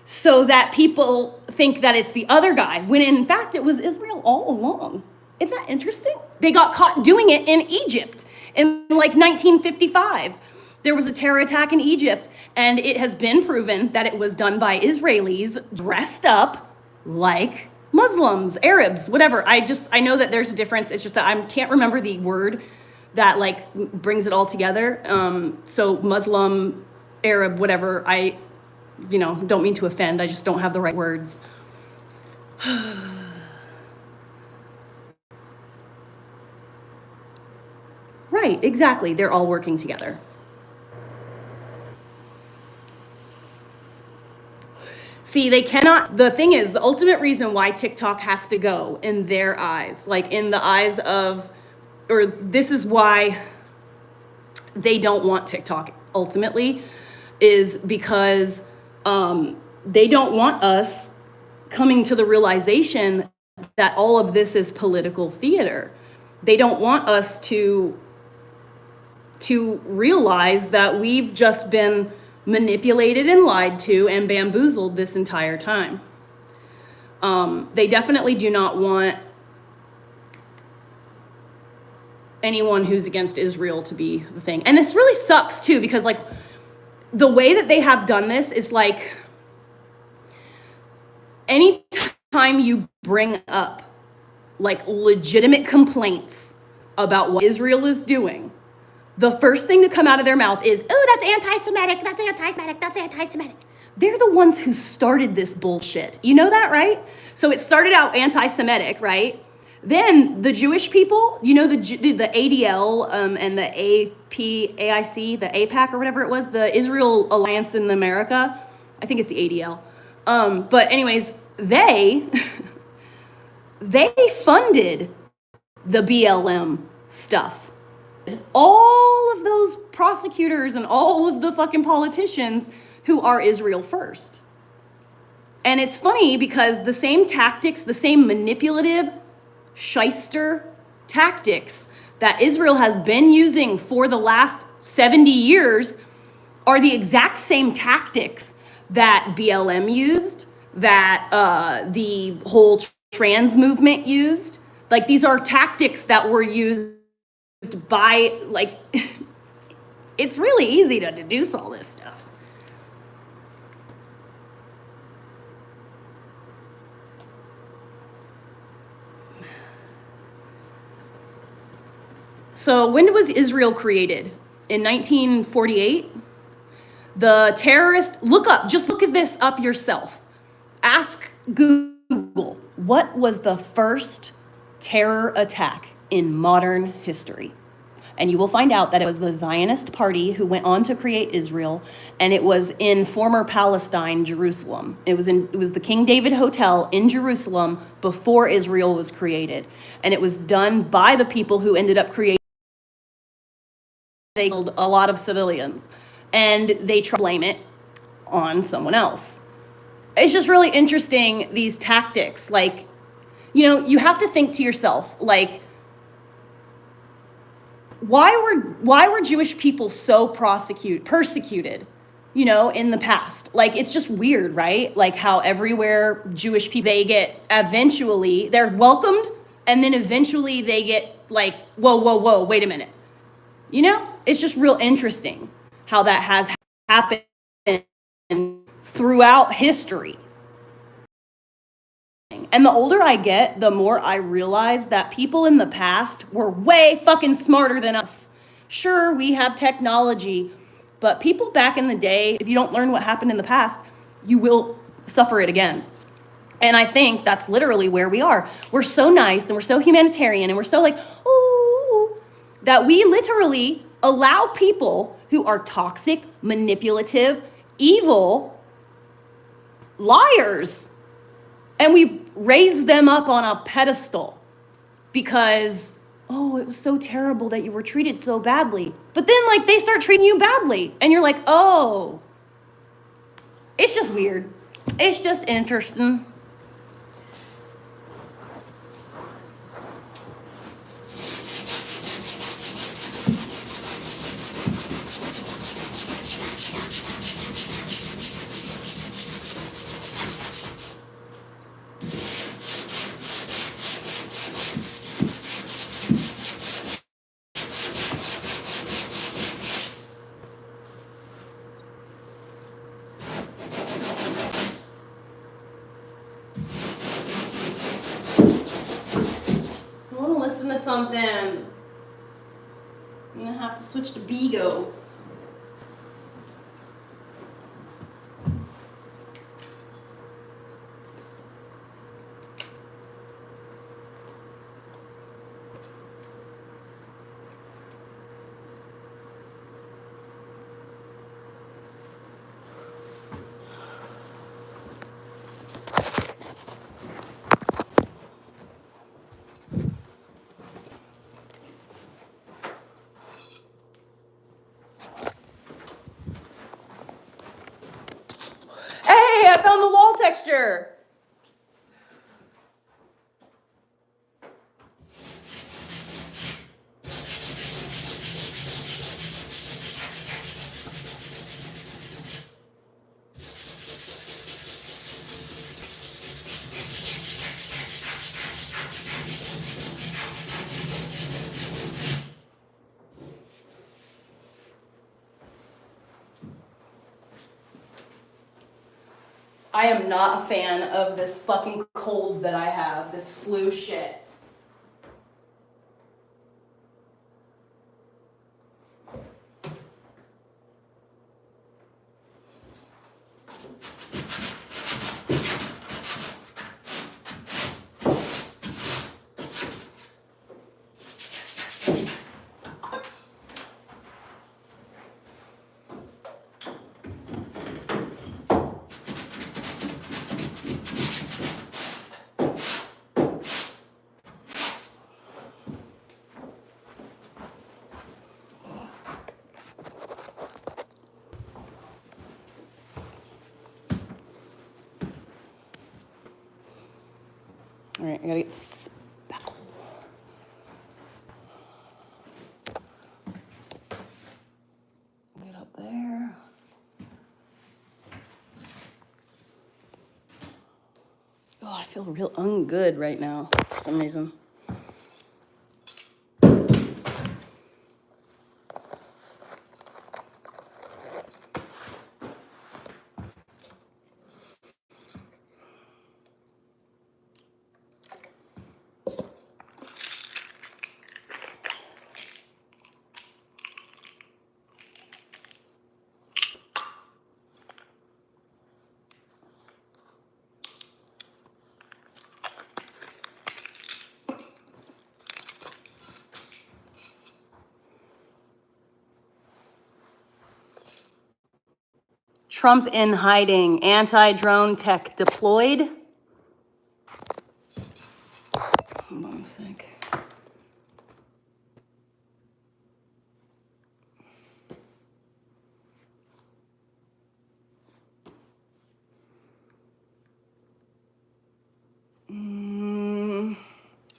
so that people think that it's the other guy, when in fact it was Israel all along. Isn't that interesting? They got caught doing it in Egypt in like 1955. There was a terror attack in Egypt, and it has been proven that it was done by Israelis dressed up like Muslims, Arabs, whatever. I know that there's a difference. It's just that I can't remember the word that like brings it all together. So Muslim, Arab, whatever. I don't mean to offend. I just don't have the right words. Right, exactly. They're all working together. See, they cannot, the thing is, the ultimate reason why TikTok has to go in their eyes, like in the eyes of, or this is why they don't want TikTok ultimately, is because they don't want us coming to the realization that all of this is political theater. They don't want us to realize that we've just been manipulated and lied to and bamboozled this entire time. They definitely do not want anyone who's against Israel to be the thing. And this really sucks too, because like the way that they have done this is like, anytime you bring up like legitimate complaints about what Israel is doing, the first thing to come out of their mouth is, oh, that's anti-Semitic, that's anti-Semitic, that's anti-Semitic. They're the ones who started this bullshit. You know that, right? So it started out anti-Semitic, right? Then the Jewish people, the ADL and the AIC, the APAC or whatever it was, the Israel Alliance in America. I think it's the ADL. But anyways, they funded the BLM stuff. All of those prosecutors and all of the fucking politicians who are Israel first. And it's funny because the same tactics, the same manipulative shyster tactics that Israel has been using for the last 70 years are the exact same tactics that BLM used, that the whole trans movement used. Like, these are tactics that were used by, like, it's really easy to deduce all this stuff. So when was Israel created? In 1948? The terrorist, just look at this up yourself. Ask Google, what was the first terror attack in modern history? And you will find out that it was the Zionist Party who went on to create Israel, and it was in former Palestine, Jerusalem. It was the King David Hotel in Jerusalem before Israel was created. And it was done by the people who ended up creating. They killed a lot of civilians, and they try to blame it on someone else. It's just really interesting, these tactics. Like, you have to think to yourself, like, why were Jewish people so persecuted, in the past? Like, it's just weird, right? Like how everywhere Jewish people, they're welcomed, and then eventually they get like, whoa, wait a minute. It's just real interesting how that has happened throughout history. terrifying. And the older I get, the more I realize that people in the past were way fucking smarter than us. Sure, we have technology, but people back in the day, if you don't learn what happened in the past, you will suffer it again. And I think that's literally where we are. We're so nice and we're so humanitarian and we're so like, ooh, that we literally allow people who are toxic, manipulative, evil, liars, and we raise them up on a pedestal because, oh, it was so terrible that you were treated so badly. But then, like, they start treating you badly, and you're like, oh, it's just weird. It's just interesting. I want to listen to something. I'm going to have to switch to Bigo. Hey, I found the wall texture. I am not a fan of this fucking cold that I have, this flu shit. All right, I gotta get spackle. Get up there. Oh, I feel real ungood right now for some reason. Trump in hiding, anti-drone tech deployed. Hold on a sec.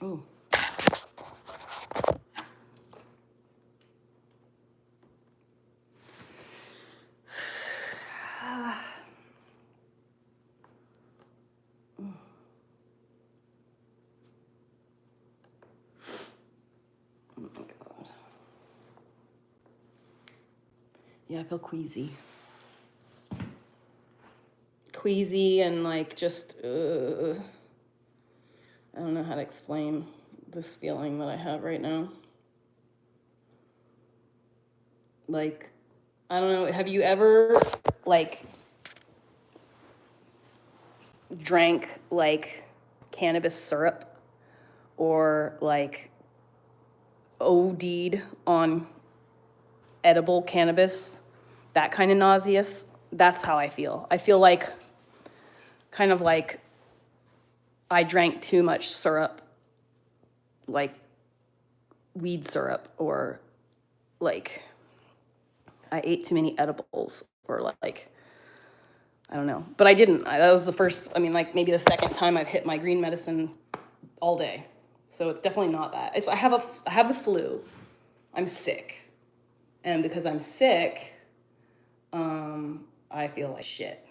Oh. Yeah, I feel queasy. Queasy and like just, I don't know how to explain this feeling that I have right now. Like, I don't know, have you ever, like, drank, like, cannabis syrup or, like, OD'd on edible cannabis? That kind of nauseous? That's how I feel. I feel like, kind of like I drank too much syrup, like weed syrup, or like I ate too many edibles, or like, I don't know. But I didn't. That was the first, I mean, like maybe the second time I've hit my green medicine all day. So it's definitely not that. I have the flu. I'm sick. And because I'm sick, I feel like shit.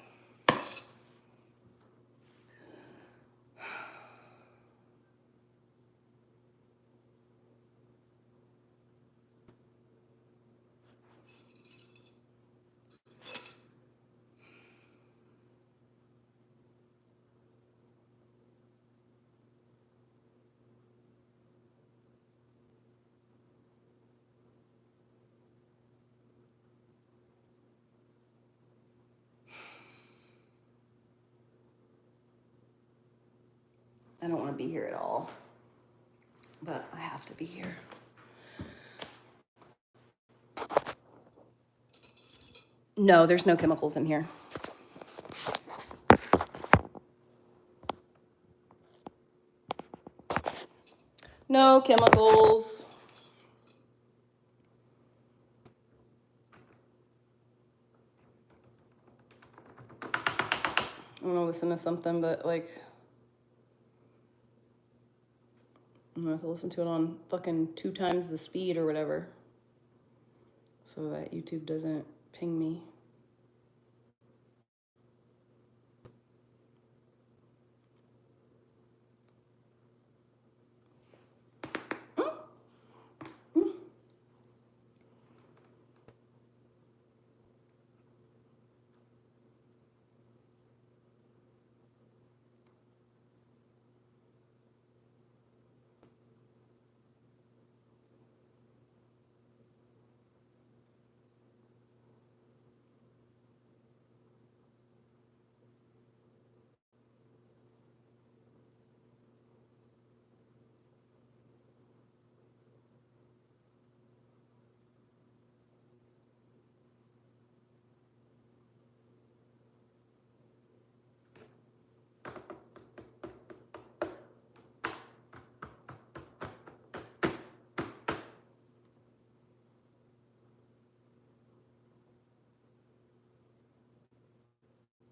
I don't want to be here at all, but I have to be here. No, there's no chemicals in here. No chemicals. I'm gonna listen to something, but like, I'm gonna have to listen to it on fucking 2 times the speed or whatever, so that YouTube doesn't ping me.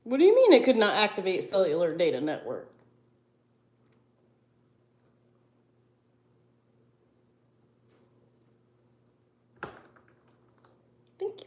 What do you mean it could not activate cellular data network? Thank you.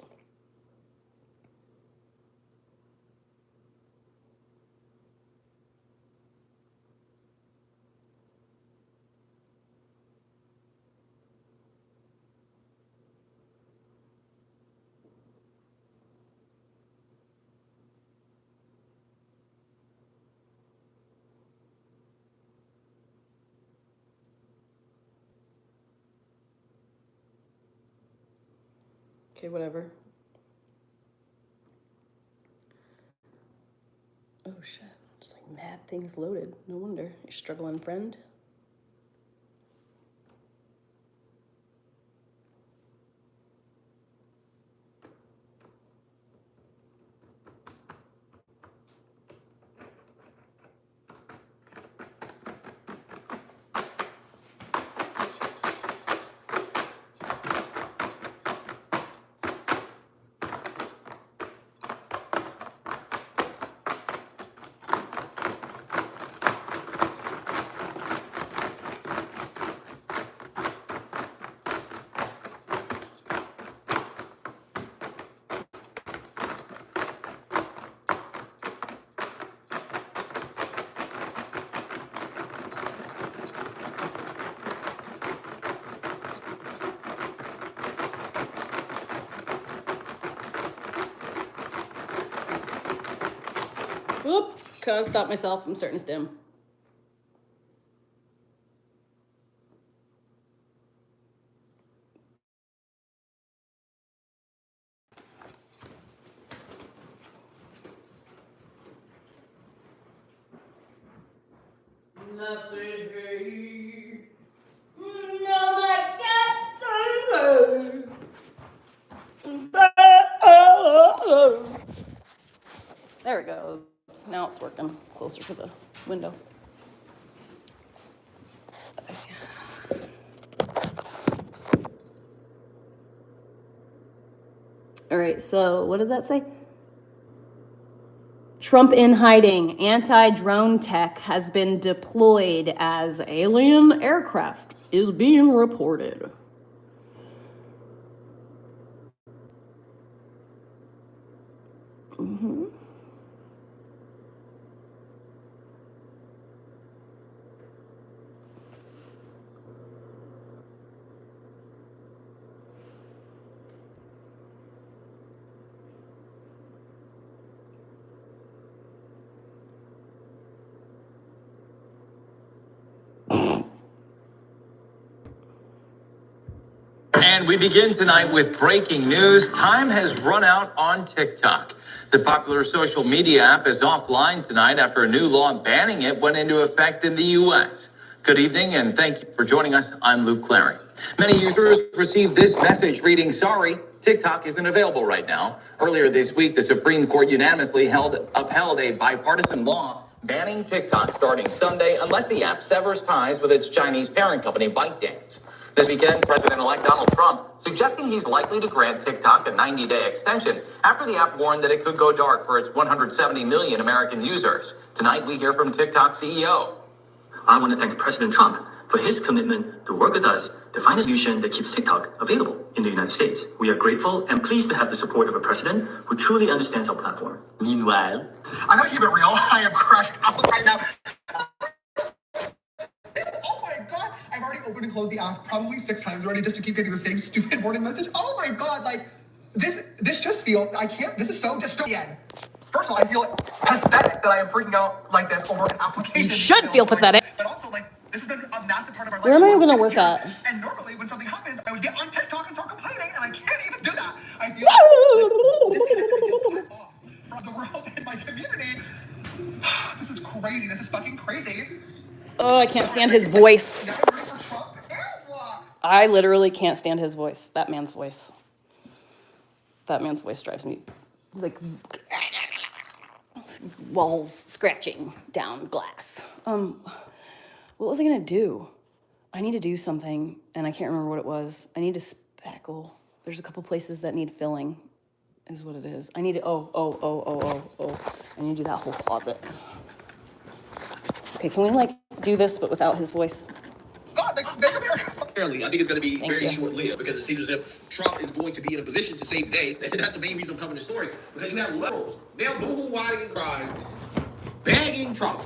Okay, whatever. Oh shit, just like mad things loaded. No wonder. You're struggling, friend. Whoop, can't stop myself from starting to stim. There it goes. Now it's working closer to the window. All right, so what does that say? Trump in hiding. Anti-drone tech has been deployed as alien aircraft is being reported. And we begin tonight with breaking news. Time has run out on TikTok. The popular social media app is offline tonight after a new law banning it went into effect in the U.S. Good evening and thank you for joining us. I'm Luke Clary. Many users received this message reading, "Sorry, TikTok isn't available right now." Earlier this week, the Supreme Court unanimously upheld a bipartisan law banning TikTok starting Sunday unless the app severs ties with its Chinese parent company, ByteDance. This weekend, President-elect Donald Trump suggesting he's likely to grant TikTok a 90-day extension after the app warned that it could go dark for its 170 million American users. Tonight, we hear from TikTok CEO. I want to thank President Trump for his commitment to work with us to find a solution that keeps TikTok available in the United States. We are grateful and pleased to have the support of a president who truly understands our platform. Meanwhile, I gotta keep it real. I am crashed out right now. Oh my god! I've already opened and closed the app probably 6 times already just to keep getting the same stupid warning message. Oh my god! Like this just feels. I can't. This is so dystopian. First of all, I feel pathetic that I am freaking out like this over an application. You should feel pathetic. But also, like, this has been a massive part of our life. Where am I for gonna 6 work years. at? And normally, when something happens, I would get on TikTok and start complaining, and I can't even do that. I feel like disconnected and feel cut off from the world and my community. This is crazy. This is fucking crazy. Oh, I can't stand his voice. Now I'm ready for Trump. Ew. I literally can't stand his voice. That man's voice. That man's voice drives me like walls scratching down glass. What was I gonna do? I need to do something, and I can't remember what it was. I need to spackle. There's a couple places that need filling, is what it is. I need to, I need to do that whole closet. Okay, can we like do this, but without his voice? God, they come here. Apparently, I think it's going to be Thank very you. short-lived because it seems as if Trump is going to be in a position to save the day. And that's the main reason I'm covering the story. Because you have liberals, they're boohoo, whining, and crying, begging Trump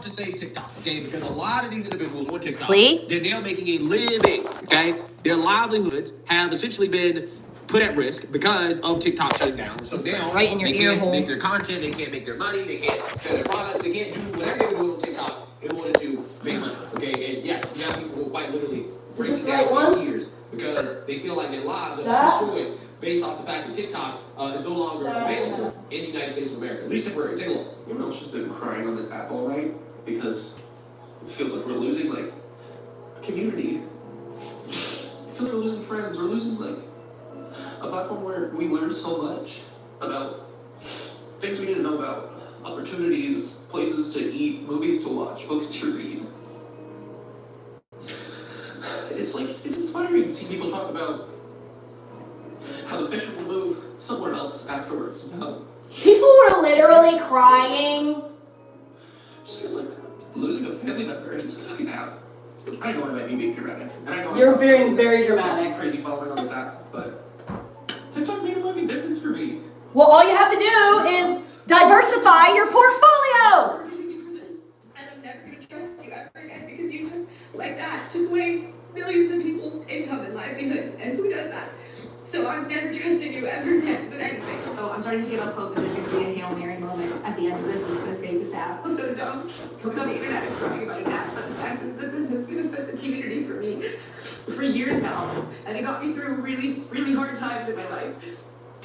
to save TikTok, okay? Because a lot of these individuals on TikTok, See? they're now making a living, okay? Their livelihoods have essentially been put at risk because of TikTok shutting down. So now Right in your they ear can't hole. make their content, they can't make their money, they can't sell their products, they can't do whatever they were doing on TikTok in order to make money, okay? And yes, now people will quite literally break down in tears because they feel like their lives are destroyed based off the fact that TikTok is no longer available in the United States of America, at least temporarily. Take a look. Everyone else just been crying on this app all night because it feels like we're losing like a community. It feels like we're losing friends. We're losing like a platform where we learn so much about things we didn't know about, opportunities, places to eat, movies to watch, books to read. It's inspiring to see people talk about how the fish will move somewhere else afterwards. About People were literally crying. just feels like losing a family member and it's a fucking app. I know I might be being dramatic. And I know You're I'm being very some dramatic. crazy following on this app, but TikTok made a fucking difference for me. Well, all you have to do is diversify your portfolio. And I'm never gonna trust you ever again because you just, like that, took away millions of people's income and livelihood. And who does that? So I'm never trusting you ever again with anything. Oh, I'm starting to get up hope that there's going to be a Hail Mary moment at the end of this that's going to save this app. So dumb coming on the internet and crying about an app, but the fact is that this has been a sense of community for me for years now. And it got me through really, really hard times in my life.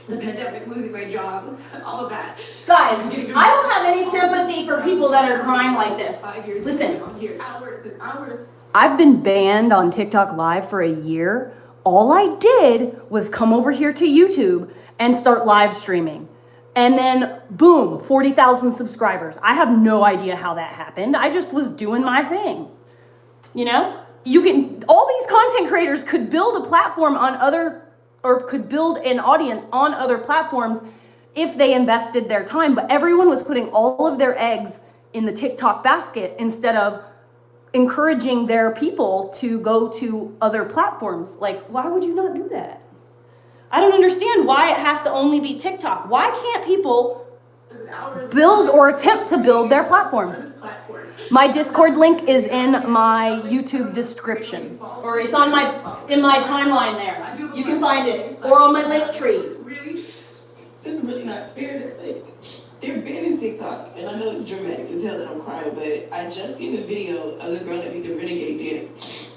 the pandemic, losing my job, all of that. Guys, I don't have any sympathy for people that are crying like this. 5 years Listen. on here, hours and hours. I've been banned on TikTok Live for a year. All I did was come over here to YouTube and start live streaming. And then boom, 40,000 subscribers. I have no idea how that happened. I just was doing my thing. You know? All these content creators could build a platform could build an audience on other platforms if they invested their time. But everyone was putting all of their eggs in the TikTok basket instead of encouraging their people to go to other platforms. Like, why would you not do that? I don't understand why it has to only be TikTok. Why can't people build or attempt to build their platform? My Discord link is in my YouTube description, or it's on in my timeline there. You can find it, or on my link tree. It's really not fair that they're banning TikTok, and I know it's dramatic as hell that I'm crying, but I just seen the video of the girl that made the renegade dance,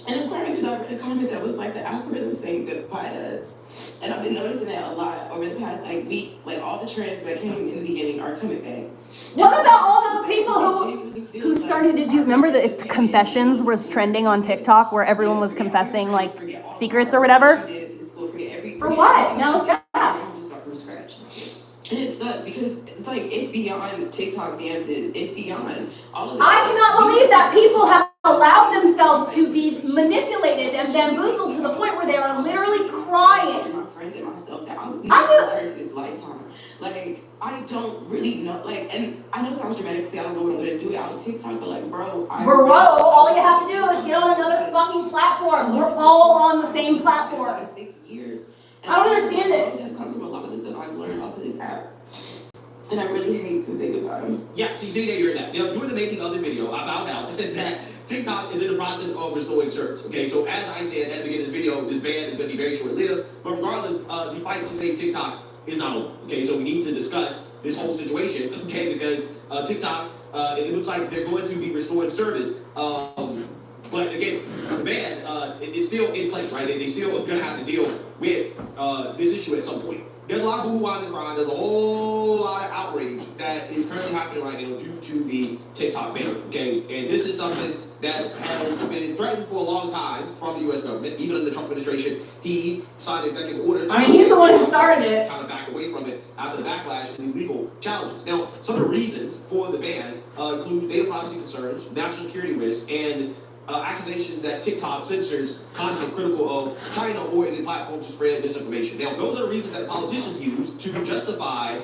and I'm crying because I read a comment that was like the algorithm saying goodbye to us, and I've been noticing that a lot over the past week. Like all the trends that came in the beginning are coming back. What about all those people who started to do? Remember the confessions was trending on TikTok, where everyone was confessing like secrets or whatever. For what? Now it's back. And it sucks because it's beyond TikTok dances. It's beyond all of that. I cannot believe that people have allowed themselves to be manipulated and bamboozled to the point where they are literally crying. My friends and myself that I would never work this lifetime. I don't really know. And I know it sounds dramatic to say I don't know what I'm gonna do out of TikTok, but bro, all you have to do is get on another fucking platform. We're all on the same platform. 6 years. I don't understand it. It has come from a lot of the stuff I've learned off of this app. And I really hate to say goodbye. Yeah, see that you're in that. During the making of this video, I found out that TikTok is in the process of restoring service. Okay, so as I said at the beginning of this video, this ban is going to be very short-lived. But regardless, the fight to save TikTok is not over. Okay, so we need to discuss this whole situation. Okay, because TikTok, it looks like they're going to be restoring service. But again, the ban is still in place, right? They still going to have to deal with this issue at some point. There's a lot of boo-hoo and crying. There's a whole lot of outrage that is currently happening right now due to the TikTok ban. Okay, and this is something that has been threatened for a long time from the U.S. government. Even in the Trump administration, he signed executive orders. I mean, he's the one who started it. Kind of back away from it after the backlash and the legal challenges. Now, some of the reasons for the ban include data privacy concerns, national security risks, and accusations that TikTok censors content critical of China or is a platform to spread misinformation. Now, those are the reasons that politicians use to justify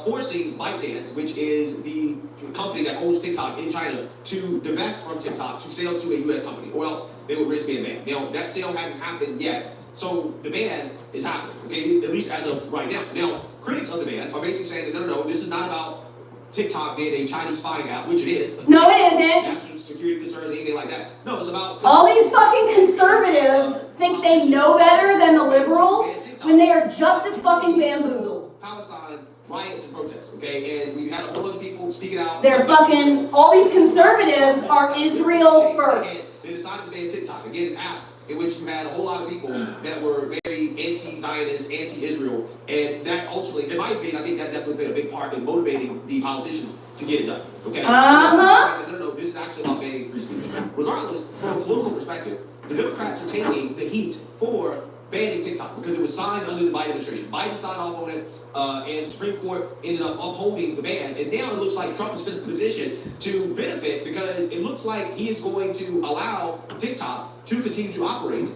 forcing ByteDance, which is the company that owns TikTok in China, to divest from TikTok to sell to a U.S. company, or else they would risk being banned. Now, that sale hasn't happened yet, so the ban is happening, okay, at least as of right now. Now, critics of the ban are basically saying that no, this is not about TikTok being a Chinese spying app, which it is. No, it isn't. National security concerns, anything like that. No, it's about... All these fucking conservatives think they know better than the liberals when they are just as fucking bamboozled. Palestine riots and protests, okay? And we had a whole bunch of people speaking out. They're fucking... All these conservatives are Israel first. They decided to ban TikTok, again, an app in which you had a whole lot of people that were very anti-Zionist, anti-Israel, and that ultimately, in my opinion, I think that definitely played a big part in motivating the politicians to get it done. Okay? No, this is actually about banning free speech. Regardless, from a political perspective, the Democrats are taking the heat for banning TikTok because it was signed under the Biden administration. Biden signed off on it, and the Supreme Court ended up upholding the ban. And now it looks like Trump is in a position to benefit because it looks like he is going to allow TikTok to continue to operate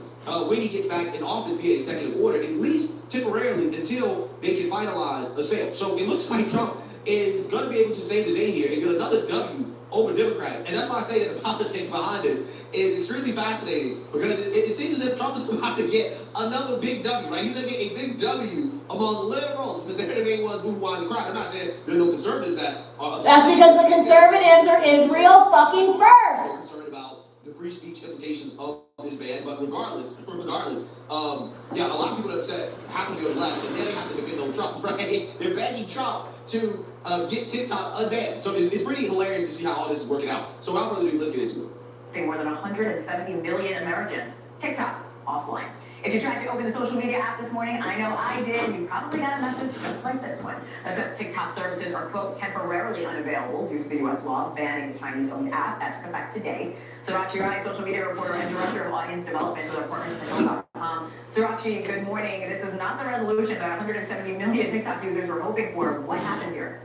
when he gets back in office via executive order, at least temporarily until they can finalize a sale. So it looks like Trump is going to be able to save the day here and get another W over Democrats. And that's why I say that the politics behind this is extremely fascinating because it seems as if Trump is about to get another big W, right? He's going to get a big W among liberals because they're the main ones who want to cry. I'm not saying there are no conservatives that are upset. That's because the conservatives are Israel fucking first. Concerned about the free speech implications of this ban, but regardless, yeah, a lot of people are upset happen to be on the left, and they have to defend on Trump, right? They're begging Trump to get TikTok unbanned. So it's pretty hilarious to see how all this is working out. So without further ado, let's get into it. More than 170 million Americans. TikTok offline. If you tried to open the social media app this morning, I know I did, you probably got a message just like this one that says TikTok services are, quote, temporarily unavailable due to the U.S. law banning the Chinese-owned app. That took effect today. Sirachi Rai, social media reporter and director of audience development with our partners at Hill.com. Sirachi, good morning. This is not the resolution that 170 million TikTok users were hoping for. What happened here?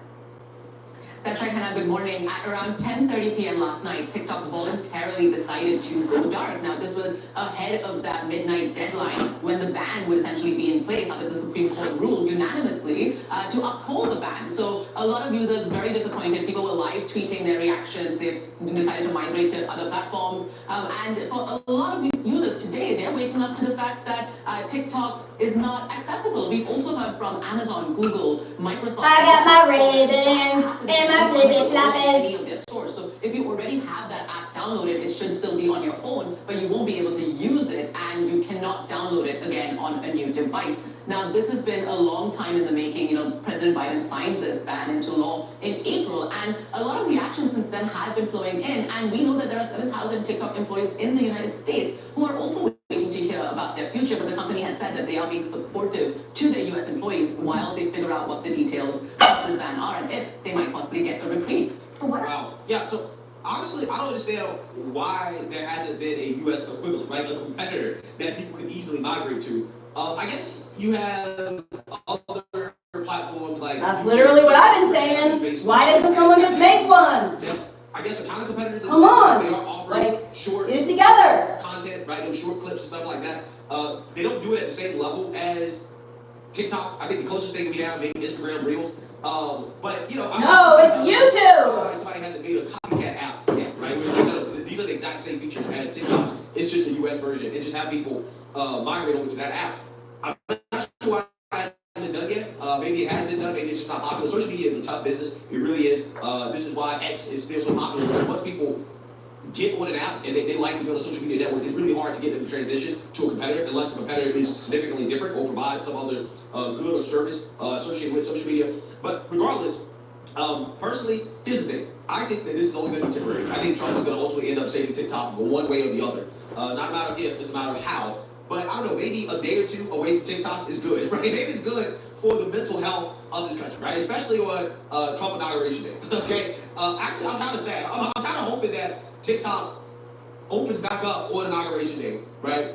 That's right, Hannah. Good morning. At around 10:30 p.m. last night, TikTok voluntarily decided to go dark. Now, this was ahead of that midnight deadline when the ban would essentially be in place after the Supreme Court ruled unanimously to uphold the ban. So a lot of users very disappointed. People were live tweeting their reactions. They've decided to migrate to other platforms. And for a lot of users today, they're waking up to the fact that TikTok is not accessible. We've also heard from Amazon, Google, Microsoft. I got my Ray-Bans and my flippy floppies. So if you already have that app downloaded, it should still be on your phone, but you won't be able to use it and you cannot download it again on a new device. Now, this has been a long time in the making. You know, President Biden signed this ban into law in April, and a lot of reactions since then have been flowing in, and we know that there are 7,000 TikTok employees in the United States who are also waiting to hear about their future, but the company has said that they are being supportive to their U.S. employees while they figure out what the details of this ban are and if they might possibly get a reprieve. So what? Wow. Yeah, so honestly, I don't understand why there hasn't been a U.S. equivalent, right? A competitor that people could easily migrate to. I guess you have other platforms like... That's literally what I've been saying. Why doesn't someone just make one? I guess are kind of competitors. Come on. They are offering short get it together. Content, right? Those short clips and stuff like that. They don't do it at the same level as TikTok. I think the closest thing we have maybe Instagram Reels. But you know, no, it's YouTube. Somebody hasn't made a copycat app yet, right? These are the exact same features as TikTok. It's just a US version, and just have people migrate over to that app. I'm not sure why it hasn't been done yet. Maybe it has been done. Maybe it's just not popular. Social media is a tough business. It really is. This is why X is still so popular. Because once people get on an app and they like to build a social media network, it's really hard to get them to transition to a competitor unless the competitor is significantly different or provides some other good or service associated with social media. But regardless, personally, here's the thing. I think that this is only going to be temporary. I think Trump is going to ultimately end up saving TikTok one way or the other. It's not a matter of if, it's a matter of how. But I don't know, maybe a day or two away from TikTok is good, right? Maybe it's good for the mental health of this country, right? Especially on Trump inauguration day, okay? Actually, I'm kind of sad. I'm kind of hoping that TikTok opens back up on inauguration day, right?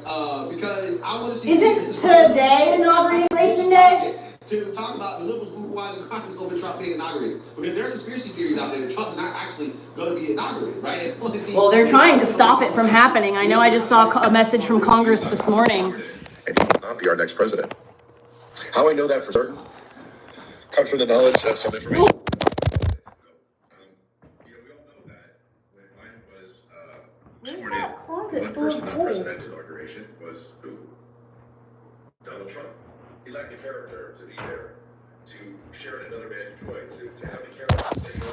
Because I want to see... Isn't today inauguration day? To talk about the liberals who wanted to cry over Trump being inaugurated. Because there are conspiracy theories out there that Trump's not actually going to be inaugurated, right? Well, they're trying to stop it from happening. I know I just saw a message from Congress this morning. And he will not be our next president. How I know that for certain comes from the knowledge of some information. One person on president's inauguration was who? Donald Trump. He lacked the character to be there, to share in another man's joy, to have the character to say no.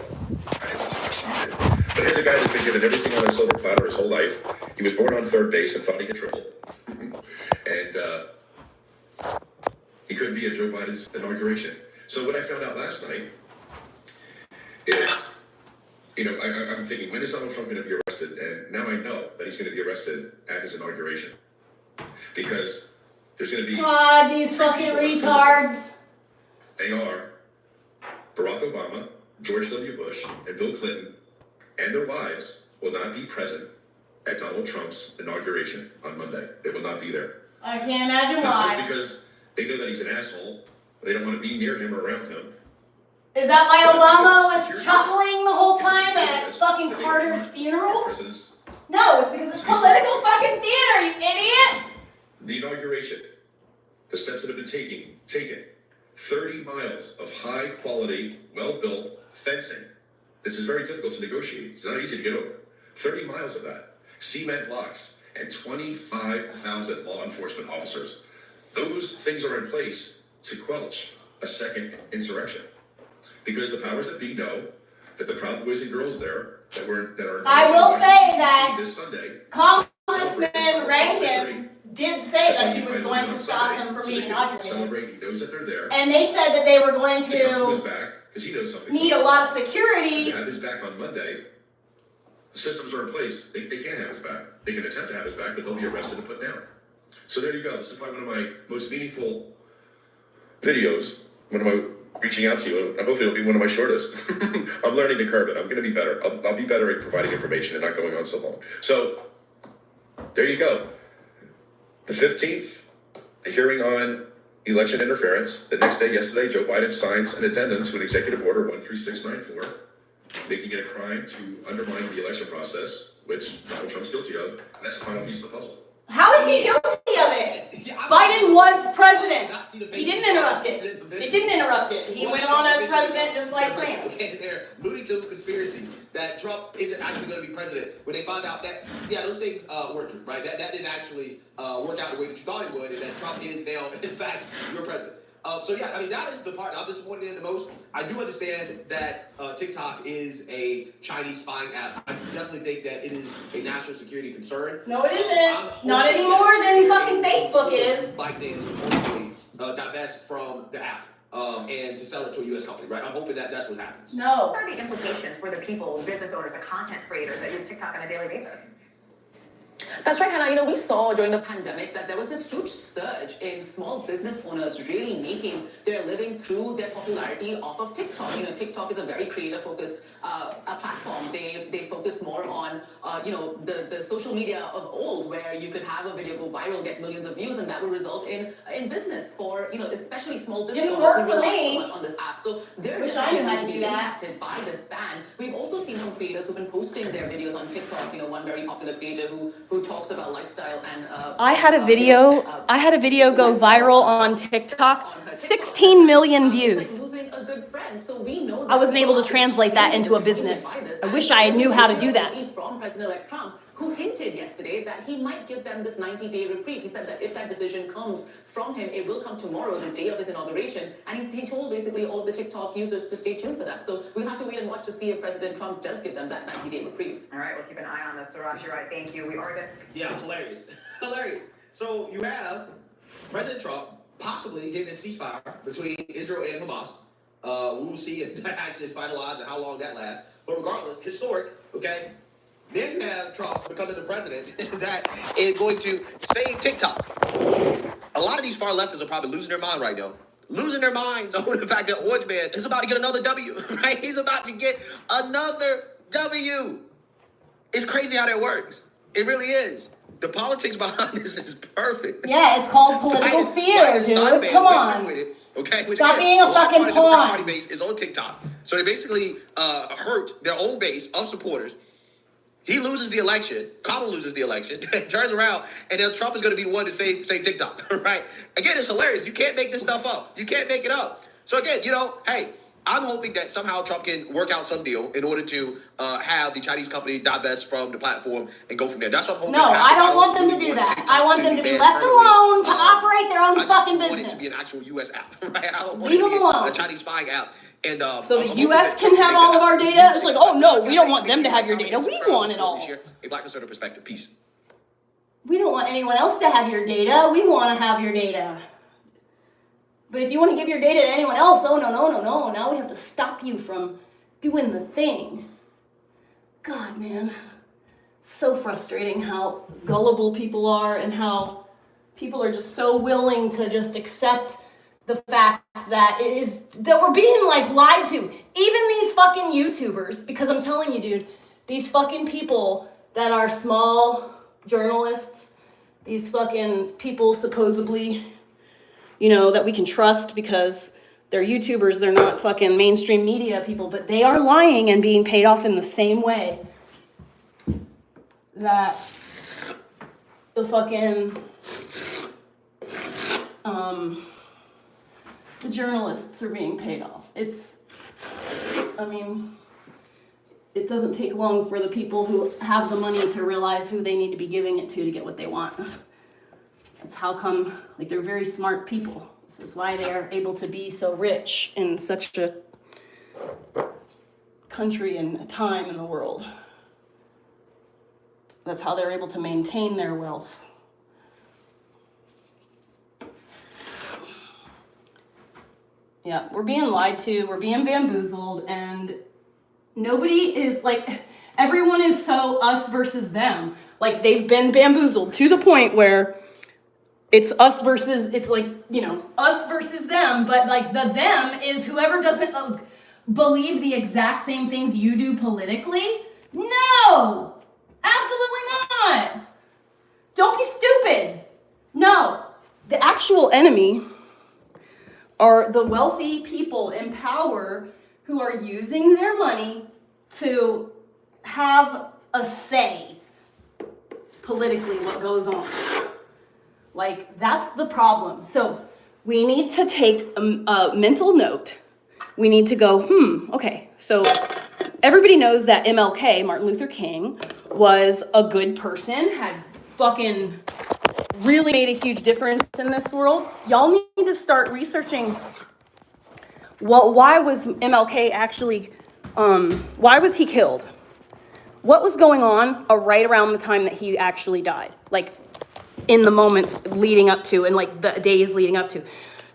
I didn't question it. But here's a guy that's been given everything on a silver platter his whole life. He was born on third base and thought he could triple. And he couldn't be at Joe Biden's inauguration. So what I found out last night is, you know, I'm thinking, when is Donald Trump going to be arrested? And now I know that he's going to be arrested at his inauguration. Because there's going to be... God, these fucking retards. They are Barack Obama, George W. Bush, and Bill Clinton, and their wives will not be present at Donald Trump's inauguration on Monday. They will not be there. I can't imagine Not why. just because they know that he's an asshole, they don't want to be near him or around him. Is that why Obama was chuckling the whole time at fucking Carter's funeral? No, it's because it's political fucking theater, you idiot! The inauguration, the steps that have been taken, 30 miles of high quality, well-built fencing. This is very difficult to negotiate. It's not easy to get over. 30 miles of that. Cement blocks and 25,000 law enforcement officers. Those things are in place to quelch a second insurrection. Because the powers that be know that the Proud Boys and girls there that are I will say that this Sunday, Congressman Reagan did say that he was going to stop him from being inaugurated. Celebrate. He knows that they're there. And they said that they were going To come to his to back, because he knows something. need a lot of security. To have his back on Monday, the systems are in place. They can't have his back. They can attempt to have his back, but they'll be arrested and put down. So there you go. This is probably one of my most meaningful videos. One of my reaching out to you, and hopefully it'll be one of my shortest. I'm learning to curb it. I'm going to be better. I'll be better at providing information and not going on so long. So there you go. The 15th, the hearing on election interference. The next day, yesterday, Joe Biden signs an addendum to an executive order 13694, making it a crime to undermine the election process, which Donald Trump's guilty of. And that's the final piece of the puzzle. How is he guilty of it? Biden was president. He didn't interrupt it. It didn't interrupt it. He went on as president just like planned. Okay, they're alluding to conspiracies that Trump isn't actually going to be president. When they found out that, yeah, those things weren't true, right? That didn't actually work out the way that you thought it would, and that Trump is now, in fact, your president. So yeah, I mean, that is the part I'm disappointed in the most. I do understand that TikTok is a Chinese spying app. I definitely think that it is a national security concern. No, it isn't. Not any more than fucking Facebook is. ByteDance ultimately divest from the app and to sell it to a U.S. company, right? I'm hoping that that's what happens. No. What are the implications for the people, the business owners, the content creators that use TikTok on a daily basis? That's right, Hannah. You know, we saw during the pandemic that there was this huge surge in small business owners really making their living through their popularity off of TikTok. You know, TikTok is a very creator-focused platform. They focus more on, you know, the social media of old, where you could have a video go viral, get millions of views, and that would result in business for, you know, especially small business Didn't owners work who for rely me. so much on this app. So they're Wish I knew definitely how going to to do be that. impacted by this ban. We've also seen some creators who've been posting their videos on TikTok. You know, one very popular creator who talks about lifestyle and I had a video go viral on TikTok. 16 million views. losing a good friend. So we know I wasn't able to translate that into a business. I wish I knew how to do that. From President-elect Trump, who hinted yesterday that he might give them this 90-day reprieve. He said that if that decision comes from him, it will come tomorrow, the day of his inauguration. And he told basically all the TikTok users to stay tuned for that. So we'll have to wait and watch to see if President Trump does give them that 90-day reprieve. All right, we'll keep an eye on this. Suraj, you're right. Thank you. We are good. Yeah, hilarious. Hilarious. So you have President Trump possibly getting a ceasefire between Israel and Hamas. We will see if that actually is finalized and how long that lasts. But regardless, historic, okay? Then you have Trump becoming the president that is going to save TikTok. A lot of these far leftists are probably losing their mind right now. Losing their minds over the fact that Orange Man is about to get another W, right? He's about to get another W. It's crazy how that works. It really is. The politics behind this is perfect. Yeah, it's called political theater, dude. Come on. Okay, Stop being a fucking pawn. Party base is on TikTok, so they basically hurt their own base of supporters. He loses the election. Kamala loses the election. Turns around, and then Trump is going to be the one to say TikTok, right? Again, it's hilarious. You can't make this stuff up. You can't make it up. So again, you know, hey, I'm hoping that somehow Trump can work out some deal in order to have the Chinese company divest from the platform and go from there. That's what I'm hoping. No, I don't want them to do that. I want them to be left alone to operate their own fucking business. I want it to be an actual U.S. app, right? I don't want Leave it to them be alone. a Chinese spying app. And so the U.S. can have all of our data? It's like, oh no, we don't want them to have your data. We want it all. A Black conservative perspective. Peace. We don't want anyone else to have your data. We want to have your data. But if you want to give your data to anyone else, oh no. Now we have to stop you from doing the thing. God, man. So frustrating how gullible people are and how people are just so willing to just accept the fact that that we're being like lied to. Even these fucking YouTubers, because I'm telling you, dude, these fucking people that are small journalists, these fucking people supposedly, you know, that we can trust because they're YouTubers, they're not fucking mainstream media people, but they are lying and being paid off in the same way that the fucking, the journalists are being paid off. It doesn't take long for the people who have the money to realize who they need to be giving it to get what they want. That's how come, like, they're very smart people. This is why they are able to be so rich in such a country and a time in the world. That's how they're able to maintain their wealth. Yeah, we're being lied to, we're being bamboozled, and nobody is, like, everyone is so us versus them. Like, they've been bamboozled to the point where It's us versus, it's like, you know, us versus them, but like the them is whoever doesn't believe the exact same things you do politically. No, absolutely not. Don't be stupid. No, the actual enemy are the wealthy people in power who are using their money to have a say politically what goes on. Like, that's the problem. So we need to take a mental note. We need to go, okay, so everybody knows that MLK, Martin Luther King, was a good person, had fucking really made a huge difference in this world. Y'all need to start researching, well, why was MLK actually, why was he killed? What was going on right around the time that he actually died? Like, in the moments leading up to and like the days leading up to.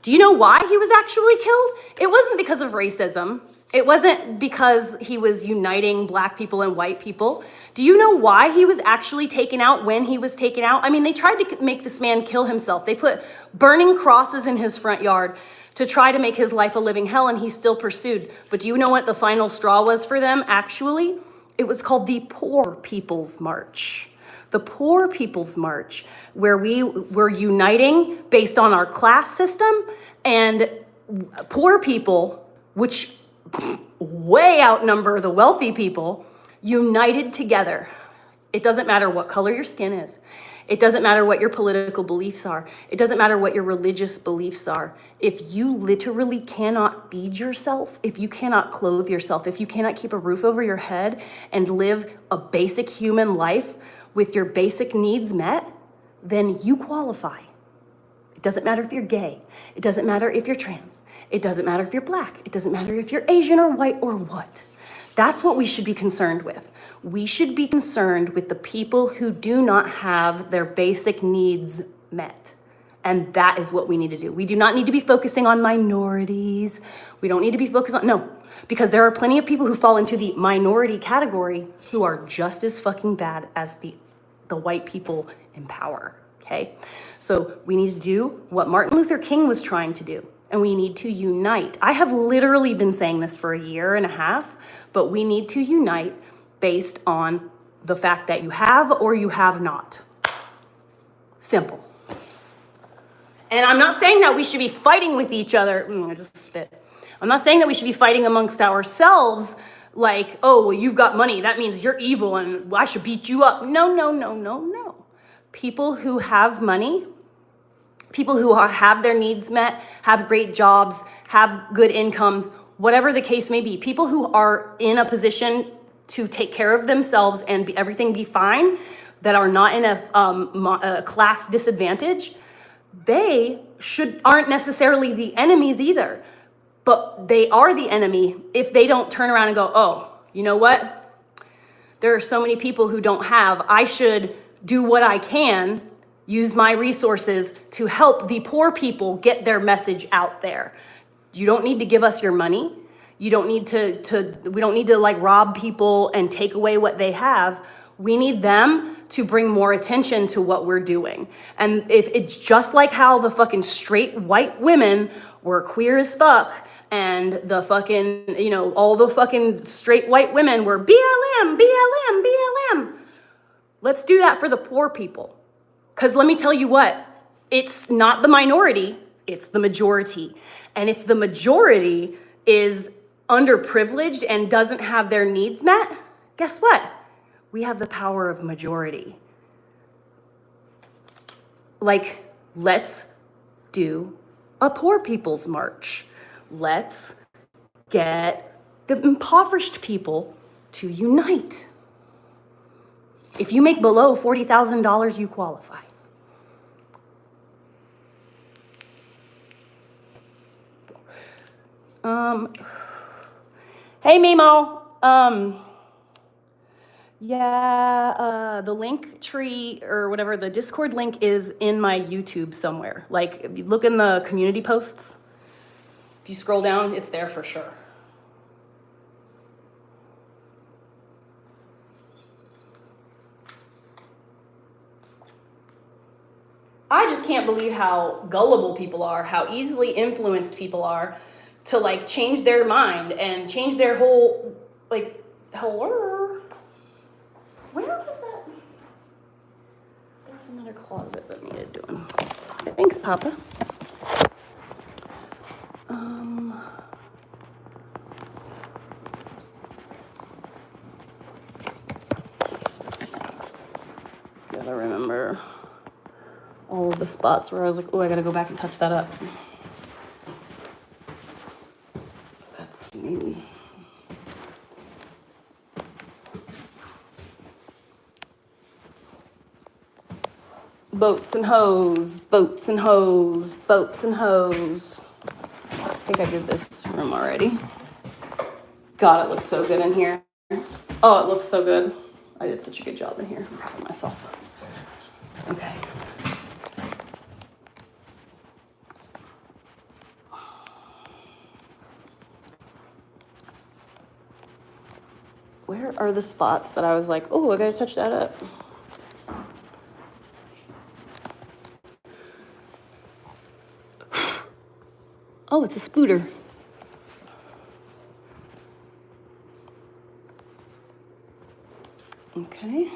Do you know why he was actually killed? It wasn't because of racism. It wasn't because he was uniting black people and white people. Do you know why he was actually taken out when he was taken out? I mean, they tried to make this man kill himself. They put burning crosses in his front yard to try to make his life a living hell, and he still pursued. But do you know what the final straw was for them, actually? It was called the Poor People's March. The Poor People's March, where we were uniting based on our class system, and poor people, which way outnumber the wealthy people, united together. It doesn't matter what color your skin is. It doesn't matter what your political beliefs are. It doesn't matter what your religious beliefs are. If you literally cannot feed yourself, if you cannot clothe yourself, if you cannot keep a roof over your head and live a basic human life with your basic needs met, then you qualify. It doesn't matter if you're gay. It doesn't matter if you're trans. It doesn't matter if you're black. It doesn't matter if you're Asian or white or what. That's what we should be concerned with. We should be concerned with the people who do not have their basic needs met. And that is what we need to do. We do not need to be focusing on minorities. We don't need to be focused on, no, because there are plenty of people who fall into the minority category who are just as fucking bad as the white people in power, okay? So we need to do what Martin Luther King was trying to do, and we need to unite. I have literally been saying this for a year and a half, but we need to unite based on the fact that you have or you have not. Simple. And I'm not saying that we should be fighting with each other. I just spit. I'm not saying that we should be fighting amongst ourselves like, oh, well, you've got money. That means you're evil and I should beat you up. No, no, no, no, no. People who have money, people who have their needs met, have great jobs, have good incomes, whatever the case may be, people who are in a position to take care of themselves and everything be fine, that are not in a class disadvantage, they aren't necessarily the enemies either, but they are the enemy if they don't turn around and go, oh, you know what? There are so many people who don't have. I should do what I can, use my resources to help the poor people get their message out there. You don't need to give us your money. You don't need we don't need to like rob people and take away what they have. We need them to bring more attention to what we're doing. And if it's just like how the fucking straight white women were queer as fuck and the fucking, you know, all the fucking straight white women were BLM, BLM, BLM. Let's do that for the poor people. Because let me tell you what, it's not the minority, it's the majority. And if the majority is underprivileged and doesn't have their needs met, guess what? We have the power of majority. Like, let's do a poor people's march. Let's get the impoverished people to unite. If you make below $40,000, you qualify. Hey, Mimo. Yeah, the link tree or whatever, the Discord link is in my YouTube somewhere. Like, if you look in the community posts, if you scroll down, it's there for sure. I just can't believe how gullible people are, how easily influenced people are to like change their mind and change their whole, like, hello? Where was that? There was another closet that needed doing. Thanks, Papa. Gotta remember all of the spots where I was like, oh, I gotta go back and touch that up. That's me. Boats and hoes, boats and hoes, boats and hoes. I think I did this room already. God, it looks so good in here. Oh, it looks so good. I did such a good job in here. I'm proud of myself. Okay. Where are the spots that I was like, oh, I gotta touch that up? Oh, it's a spooter. Okay.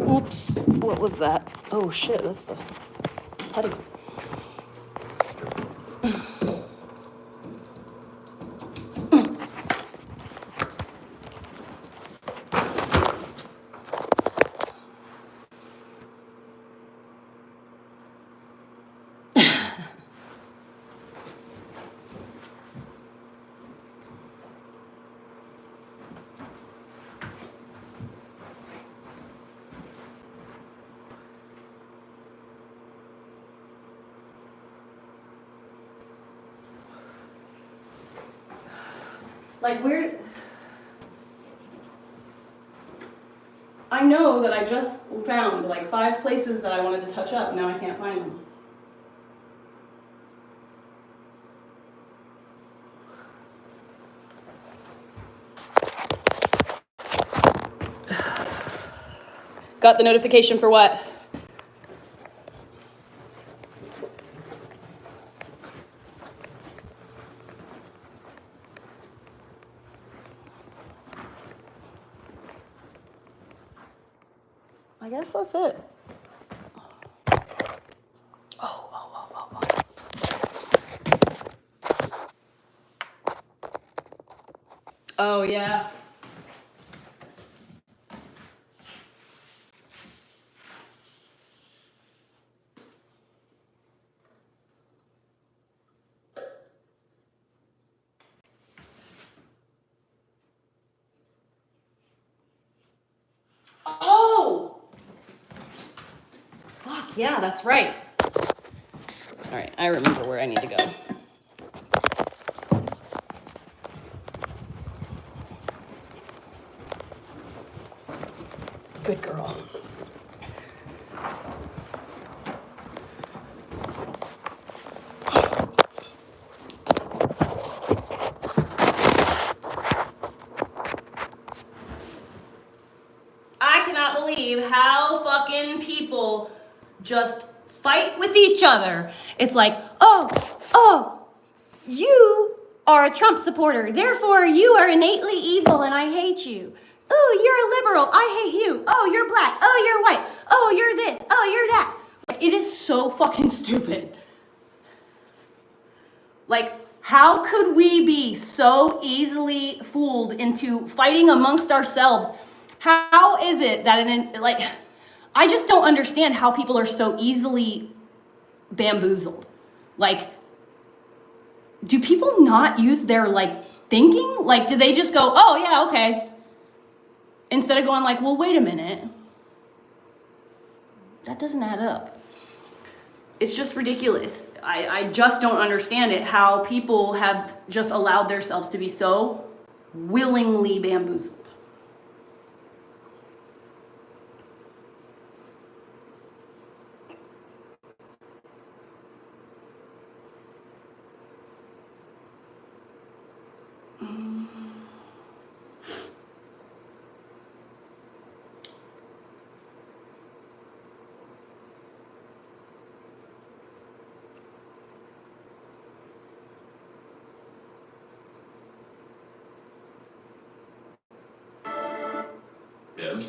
Oops, what was that? Oh shit, that's the putty. Like where, I know that I just found like 5 places that I wanted to touch up, now I can't find them. Got the notification for what? I guess that's it. Oh, yeah. Oh! Fuck, yeah, that's right. All right, I remember where I need to go. Good girl. I cannot believe how fucking people just fight with each other. It's like, oh, you are a Trump supporter, therefore you are innately evil and I hate you. Oh, you're a liberal, I hate you. Oh, you're black, oh, you're white, oh, you're this, oh, you're that. It is so fucking stupid. Like, how could we be so easily fooled into fighting amongst ourselves? How is it that, like, I just don't understand how people are so easily bamboozled. Like, do people not use their like thinking? Like, do they just go, oh yeah, okay, instead of going like, well, wait a minute, that doesn't add up. It's just ridiculous. I just don't understand it, how people have just allowed themselves to be so willingly bamboozled.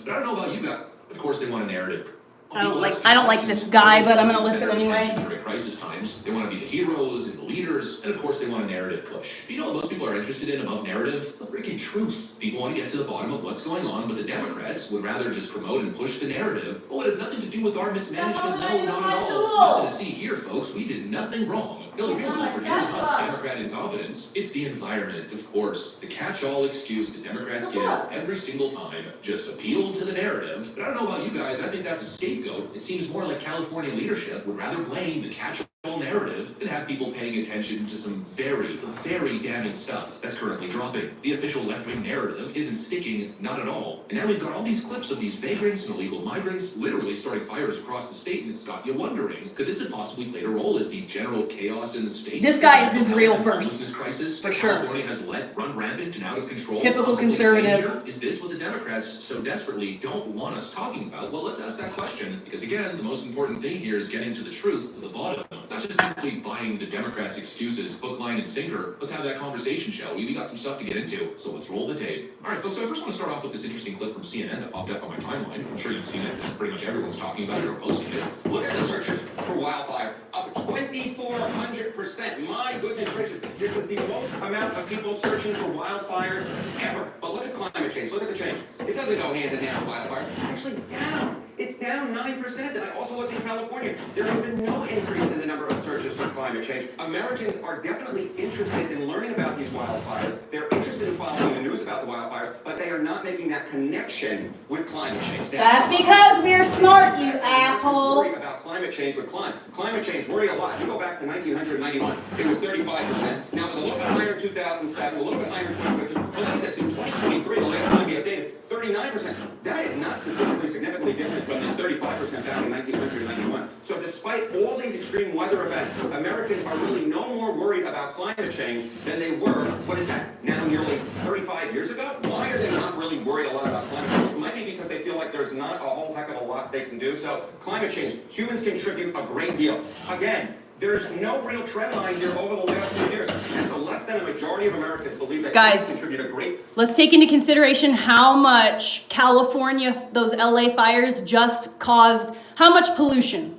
But I don't know about you guys. Of course, they want a narrative. I don't like this guy, but I'm gonna listen anyway. During crisis times, they want to be the heroes and the leaders, and of course, they want a narrative push. But you know what most people are interested in above narrative? The freaking truth. People want to get to the bottom of what's going on, but the Democrats would rather just promote and push the narrative. Oh, it has nothing to do with our mismanagement. No, not at all. Nothing to see here, folks. We did nothing wrong. No, the real culprit here is not Democrat incompetence. It's the environment, of course. The catch-all excuse the Democrats give every single time. Just appeal to the narrative. But I don't know about you guys. I think that's a scapegoat. It seems more like California leadership would rather blame the catch-all narrative than have people paying attention to some very, very damning stuff that's currently dropping. The official left-wing narrative isn't sticking, not at all. And now we've got all these clips of these vagrants and illegal migrants literally starting fires across the state, and it's got you wondering, could this have possibly played a role as the general chaos in the state? This guy is Israel first. Crisis for sure. California has run rampant and out of control. Typical conservative. Is this what the Democrats so desperately don't want us talking about? Well, let's ask that question, because again, the most important thing here is getting to the truth, to the bottom. Not just simply buying the Democrats' excuses, hook, line, and sinker. Let's have that conversation, shall we? We got some stuff to get into, so let's roll the tape. All right, folks, so I first want to start off with this interesting clip from CNN that popped up on my timeline. I'm sure you've seen it, because pretty much everyone's talking about it or posting it. Look at the searches for wildfire, up 2,400%. My goodness gracious, this is the most amount of people searching for wildfires ever. But look at climate change, look at the change. It doesn't go hand in hand with wildfires. It's actually down. It's down 9%. And I also looked in California. There has been no increase in the number of searches for climate change. Americans are definitely interested in learning about these wildfires. They're interested in following the news about the wildfires, but they are not making that connection with climate change. That's because we're smart, you asshole. Worry about climate change with climate change worry a lot. You go back to 1991, it was 35%. Now it was a little bit higher in 2007, a little bit higher in 2022. But look at this, in 2023, the last time we updated, 39%. That is not statistically significantly different from this 35% back in 1991. So despite all these extreme weather events, Americans are really no more worried about climate change than they were, what is that, now nearly 35 years ago? Why are they not really worried a lot about climate change? It might be because they feel like there's not a whole heck of a lot they can do. So climate change, humans contribute a great deal. Again, there's no real trend line here over the last few years. And so less than a majority of Americans believe that humans contribute a great... Let's take into consideration how much California, those LA fires just caused, how much pollution,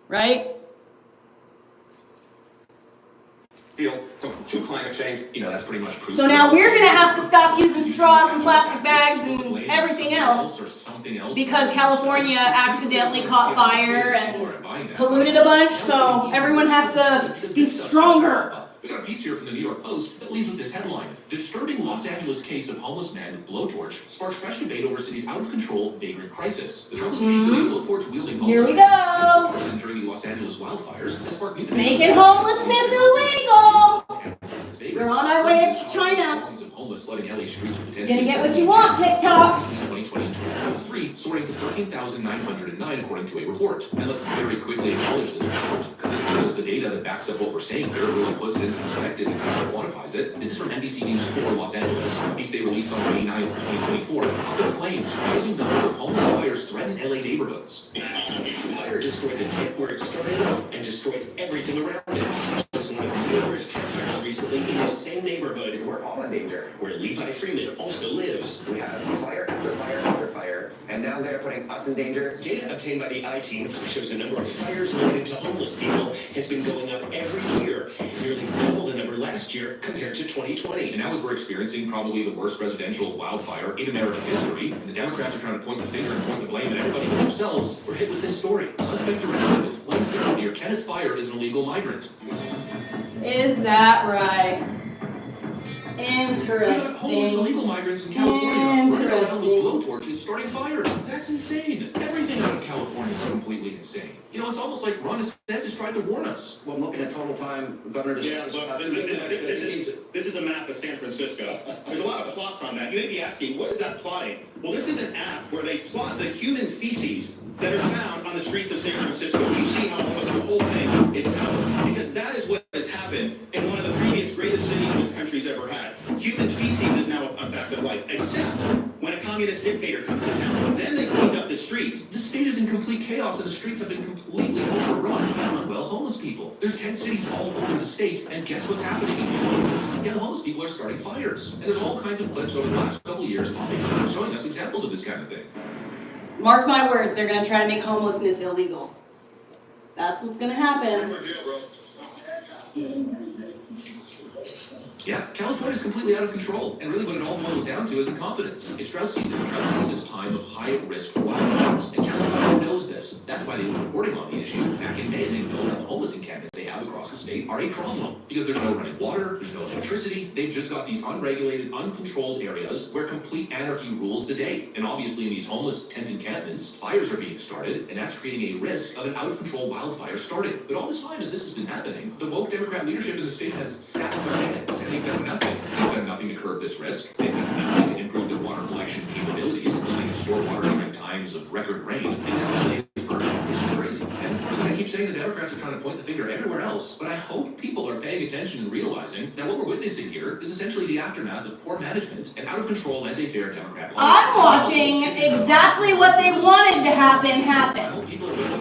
right? To climate change. You know, that's pretty much proof. So now we're going to have to stop using straws and plastic bags and everything else because California accidentally caught fire and polluted a bunch, so everyone has to be stronger. We got a piece here from the New York Post that leads with this headline. Disturbing Los Angeles case of homeless man with blowtorch sparks fresh debate over city's out-of-control vagrant crisis. The troubling case of a blowtorch-wielding homeless man person during the Los Angeles wildfires has sparked new debate. Making homelessness illegal! We're on our way to China. Gonna get what you want, TikTok! Between 2020 and 2023, soaring to 13,909 according to a report. And let's very quickly acknowledge this report, because this gives us the data that backs up what we're saying here, really puts it into perspective and kind of quantifies it. This is from NBC News 4 Los Angeles, a piece they released on May 9th, 2024. Up in flames, rising number of homeless fires threaten LA neighborhoods. Fire destroyed the tent where it started and destroyed everything around it. Just one of numerous tent fires recently in the same neighborhood. We're all in danger. Where Levi Freeman also lives. We have fire after fire after fire, and now they're putting us in danger. Data obtained by the I-Team shows the number of fires related to homeless people has been going up every year, nearly double the number last year compared to 2020. And now as we're experiencing probably the worst residential wildfire in American history, and the Democrats are trying to point the finger and point the blame at everybody but themselves, we're hit with this story. Suspect arrested with flamethrower near Kenneth Fire is an illegal migrant. Is that right? We got homeless illegal migrants in California running around with blowtorches starting fires. That's insane. Everything out of California is completely insane. You know, it's almost like Ron DeSantis tried to warn us. Well, looking at total time, Governor DeSantis. Yeah, look, this is a map of San Francisco. There's a lot of plots on that. You may be asking, what is that plotting? Well, this is an app where they plot the human feces that are found on the streets of San Francisco. You see how almost the whole thing is covered, because that is what has happened in one of the previous greatest cities this country's ever had. Human feces is now a fact of life, except when a communist dictator comes to town. Then they cleaned up the streets. The state is in complete chaos and the streets have been completely overrun by unwell homeless people. There's 10 cities all over the state, and guess what's happening in these places? Yeah, the homeless people are starting fires. And there's all kinds of clips over the last couple of years popping up showing us examples of this kind of thing. Mark my words, they're gonna try to make homelessness illegal. That's what's gonna happen. Yeah, California is completely out of control, and really what it all boils down to is incompetence. It's drought season, and drought season is a time of high risk for wildfires, and California knows this. That's why they were reporting on the issue back in May, and they know that the homeless encampments they have across the state are a problem, because there's no running water, there's no electricity, they've just got these unregulated, uncontrolled areas where complete anarchy rules the day. And obviously in these homeless tent encampments, fires are being started, and that's creating a risk of an out-of-control wildfire starting. But all this time as this has been happening, the woke Democrat leadership in the state has sat on their hands, and they've done nothing. They've done nothing to curb this risk. They've done nothing to improve their water collection capabilities, so they can store water during times of record rain, and now LA is burning. It's just crazy. And of course, I keep saying the Democrats are trying to point the finger everywhere else, but I hope people are paying attention and realizing that what we're witnessing here is essentially the aftermath of poor management and out of control laissez-faire Democrat policy. I'm watching exactly what they wanted to happen.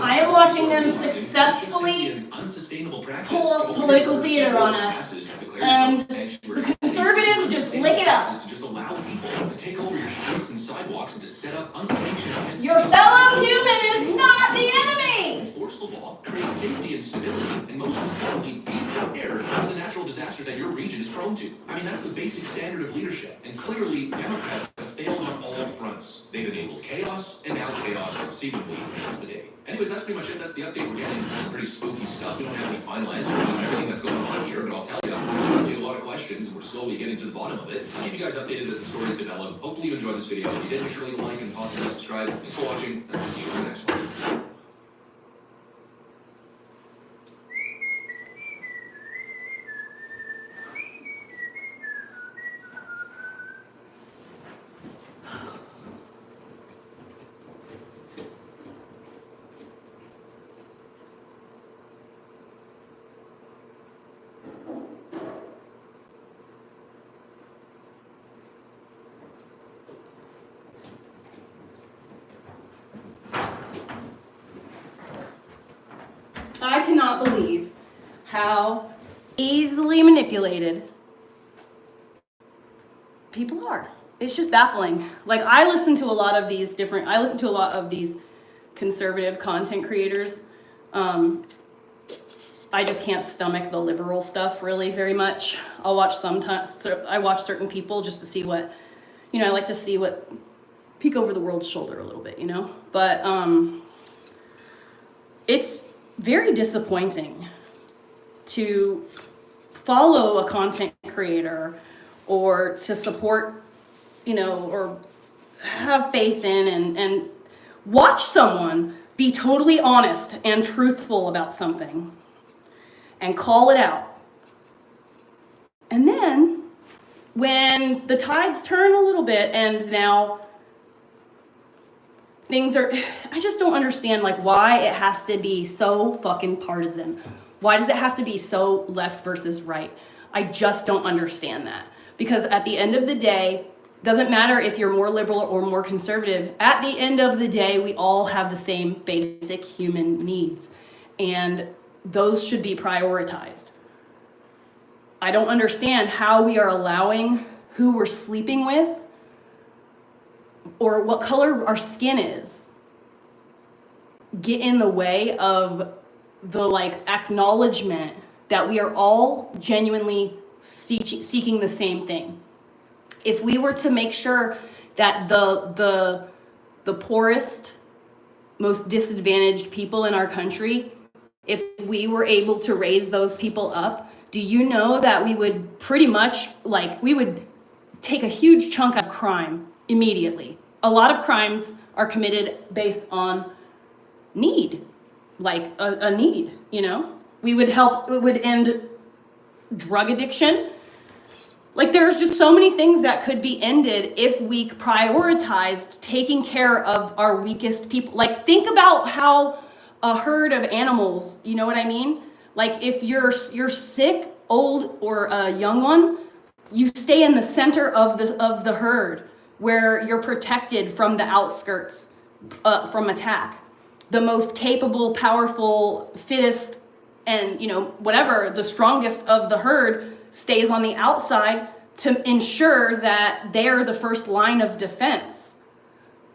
I am watching them successfully pull political theater on us. And the conservatives just lick it up. To just allow people to take over your streets and sidewalks and to set up unsanctioned tents. Your fellow human is not the enemy! Enforce the law, create safety and stability, and most importantly, be prepared for the natural disasters that your region is prone to. I mean, that's the basic standard of leadership. And clearly, Democrats have failed on all fronts. They've enabled chaos, and now chaos seemingly is the day. Anyways, that's pretty much it. That's the update we're getting. Some pretty spooky stuff. We don't have any final answers on everything that's going on here, but I'll tell you, there's certainly a lot of questions, and we're slowly getting to the bottom of it. I'll keep you guys updated as the stories develop. Hopefully you enjoyed this video. If you did, make sure to leave a like and possibly subscribe. Thanks for watching, and I'll see you in the next one. I cannot believe how easily manipulated people are. It's just baffling. Like, I listen to a lot of these conservative content creators. I just can't stomach the liberal stuff really very much. I watch certain people just to see what, I like to see what, peek over the world's shoulder a little bit, but it's very disappointing to follow a content creator or to support, or have faith in and watch someone be totally honest and truthful about something and call it out. And then when the tides turn a little bit and now I just don't understand why it has to be so fucking partisan. Why does it have to be so left versus right? I just don't understand that. Because at the end of the day, doesn't matter if you're more liberal or more conservative, at the end of the day, we all have the same basic human needs. And those should be prioritized. I don't understand how we are allowing who we're sleeping with or what color our skin is get in the way of the acknowledgement that we are all genuinely seeking the same thing. If we were to make sure that the poorest, most disadvantaged people in our country, if we were able to raise those people up do you know that we would pretty much, like, we would take a huge chunk of crime immediately. A lot of crimes are committed based on need, like a need, you know? We would help, it would end drug addiction. Like, there's just so many things that could be ended if we prioritized taking care of our weakest people. Like, think about how a herd of animals, you know what I mean? Like, if you're sick, old, or a young one, you stay in the center of the herd where you're protected from the outskirts from attack. The most capable, powerful, fittest, and, you know, whatever, the strongest of the herd stays on the outside to ensure that they're the first line of defense.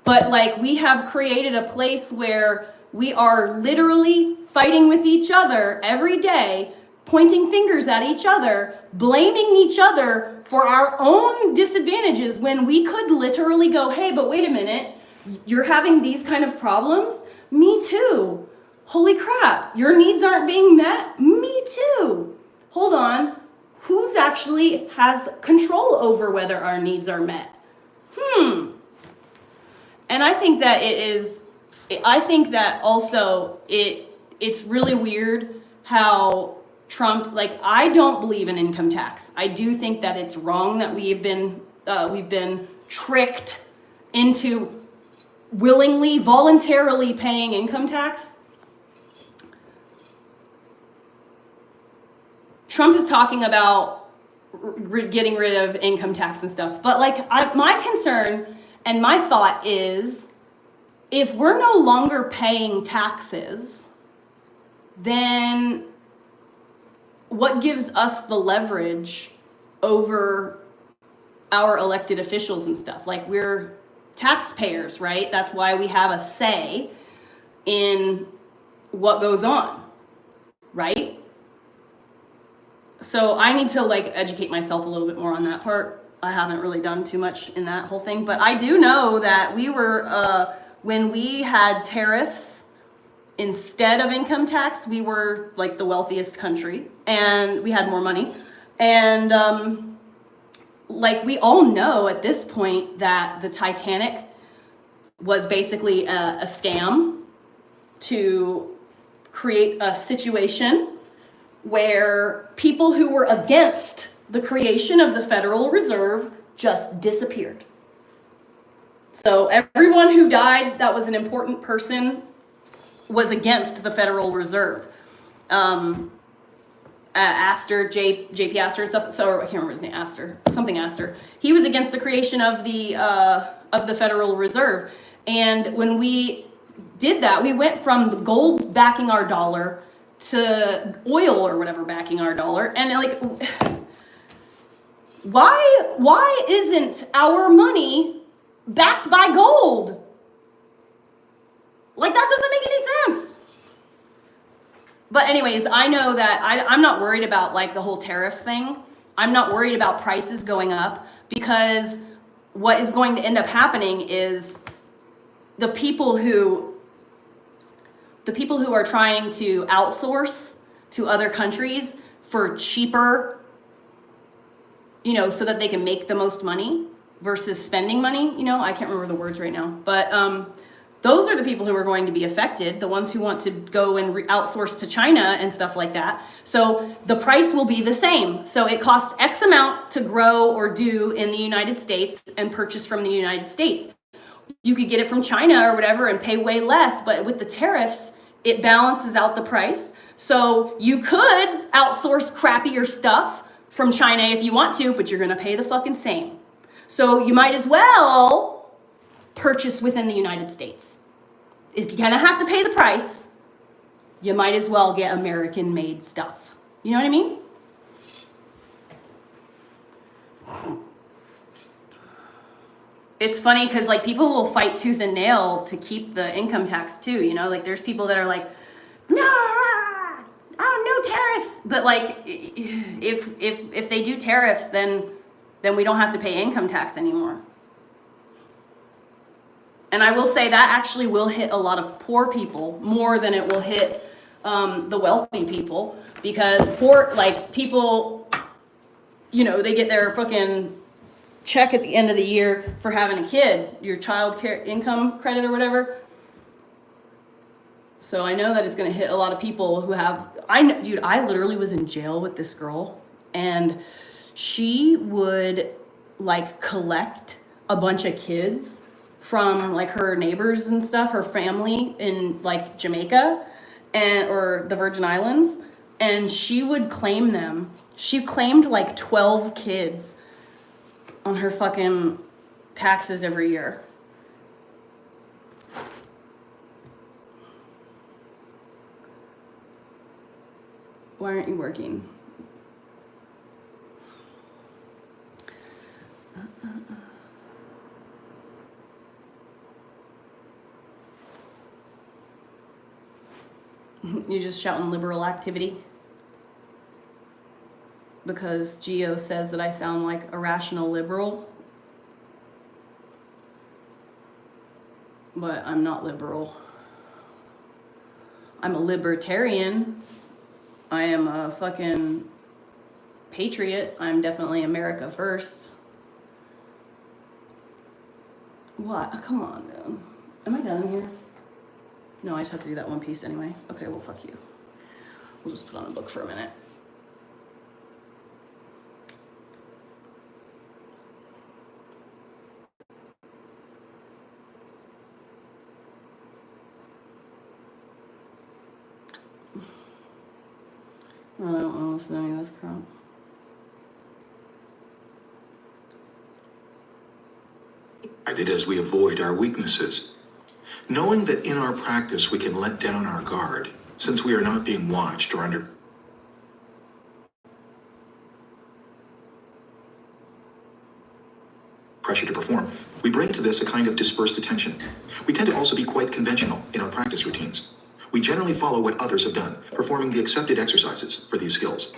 But, like, we have created a place where we are literally fighting with each other every day, pointing fingers at each other, blaming each other for our own disadvantages, when we could literally go, hey, but wait a minute, you're having these kind of problems? Me too. Holy crap, your needs aren't being met? Me too. Hold on. Who's actually has control over whether our needs are met? And I think that also it's really weird how Trump, like, I don't believe in income tax. I do think that it's wrong that we've been tricked into willingly, voluntarily paying income tax. Trump is talking about getting rid of income tax and stuff. But, like, my concern and my thought is, if we're no longer paying taxes, then what gives us the leverage over our elected officials and stuff? Like, we're taxpayers, right? That's why we have a say in what goes on, right? So I need to, like, educate myself a little bit more on that part. I haven't really done too much in that whole thing, but I do know that we were, when we had tariffs instead of income tax, we were, like, the wealthiest country, and we had more money. And like, we all know at this point that the Titanic was basically a scam to create a situation where people who were against the creation of the Federal Reserve just disappeared. So everyone who died that was an important person was against the Federal Reserve. Astor, JP Astor and stuff. So I can't remember his name. Astor. He was against the creation of the Federal Reserve. And when we did that, we went from the gold backing our dollar to oil or whatever backing our dollar. And, like, why isn't our money backed by gold? Like, that doesn't make any sense. But anyways, I know that I'm not worried about, like, the whole tariff thing. I'm not worried about prices going up, because what is going to end up happening is the people who are trying to outsource to other countries for cheaper, you know, so that they can make the most money versus spending money, you know, I can't remember the words right now, but those are the people who are going to be affected, the ones who want to go and outsource to China and stuff like that. So the price will be the same. So it costs X amount to grow or do in the United States and purchase from the United States. You could get it from China or whatever and pay way less, but with the tariffs, it balances out the price. So you could outsource crappier stuff from China if you want to, but you're gonna pay the fucking same. So you might as well purchase within the United States. If you're gonna have to pay the price, you might as well get American-made stuff. You know what I mean? It's funny because, like, people will fight tooth and nail to keep the income tax too, you know? Like, there's people that are like, no tariffs. But, like, if they do tariffs, then we don't have to pay income tax anymore. And I will say that actually will hit a lot of poor people more than it will hit the wealthy people, because poor, like, people, you know, they get their fucking check at the end of the year for having a kid, your child care income credit or whatever. So I know that it's going to hit a lot of people who have, dude, I literally was in jail with this girl, and she would like collect a bunch of kids from like her neighbors and stuff, her family in like Jamaica or the Virgin Islands, and she would claim them. She claimed like 12 kids on her fucking taxes every year. Why aren't you working? You're just shouting liberal activity? Because Geo says that I sound like a rational liberal. But I'm not liberal. I'm a libertarian. I am a fucking patriot. I'm definitely America first. What? Oh, come on, man. Am I done here? No, I just have to do that one piece anyway. Okay, well, fuck you. We'll just put on a book for a minute. I don't want to listen to any of this crap. As we avoid our weaknesses, knowing that in our practice we can let down our guard, since we are not being watched or under pressure to perform, we bring to this a kind of dispersed attention. We tend to also be quite conventional in our practice routines. We generally follow what others have done, performing the accepted exercises for these skills.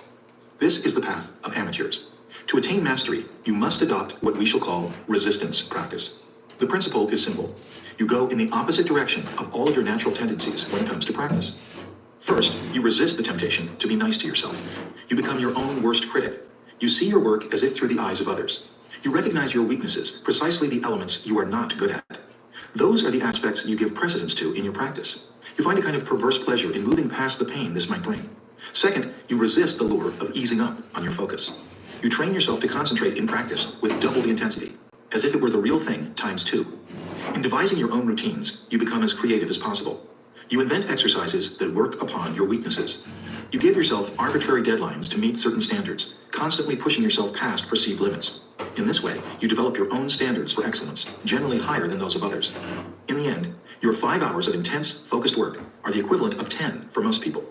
This is the path of amateurs. To attain mastery, you must adopt what we shall call resistance practice. The principle is simple. You go in the opposite direction of all of your natural tendencies when it comes to practice. First, you resist the temptation to be nice to yourself. You become your own worst critic. You see your work as if through the eyes of others. You recognize your weaknesses, precisely the elements you are not good at. Those are the aspects you give precedence to in your practice. You find a kind of perverse pleasure in moving past the pain this might bring. Second, you resist the lure of easing up on your focus. You train yourself to concentrate in practice with double the intensity, as if it were the real thing times 2. In devising your own routines, you become as creative as possible. You invent exercises that work upon your weaknesses. You give yourself arbitrary deadlines to meet certain standards, constantly pushing yourself past perceived limits. In this way, you develop your own standards for excellence, generally higher than those of others. In the end, your 5 hours of intense, focused work are the equivalent of 10 for most people.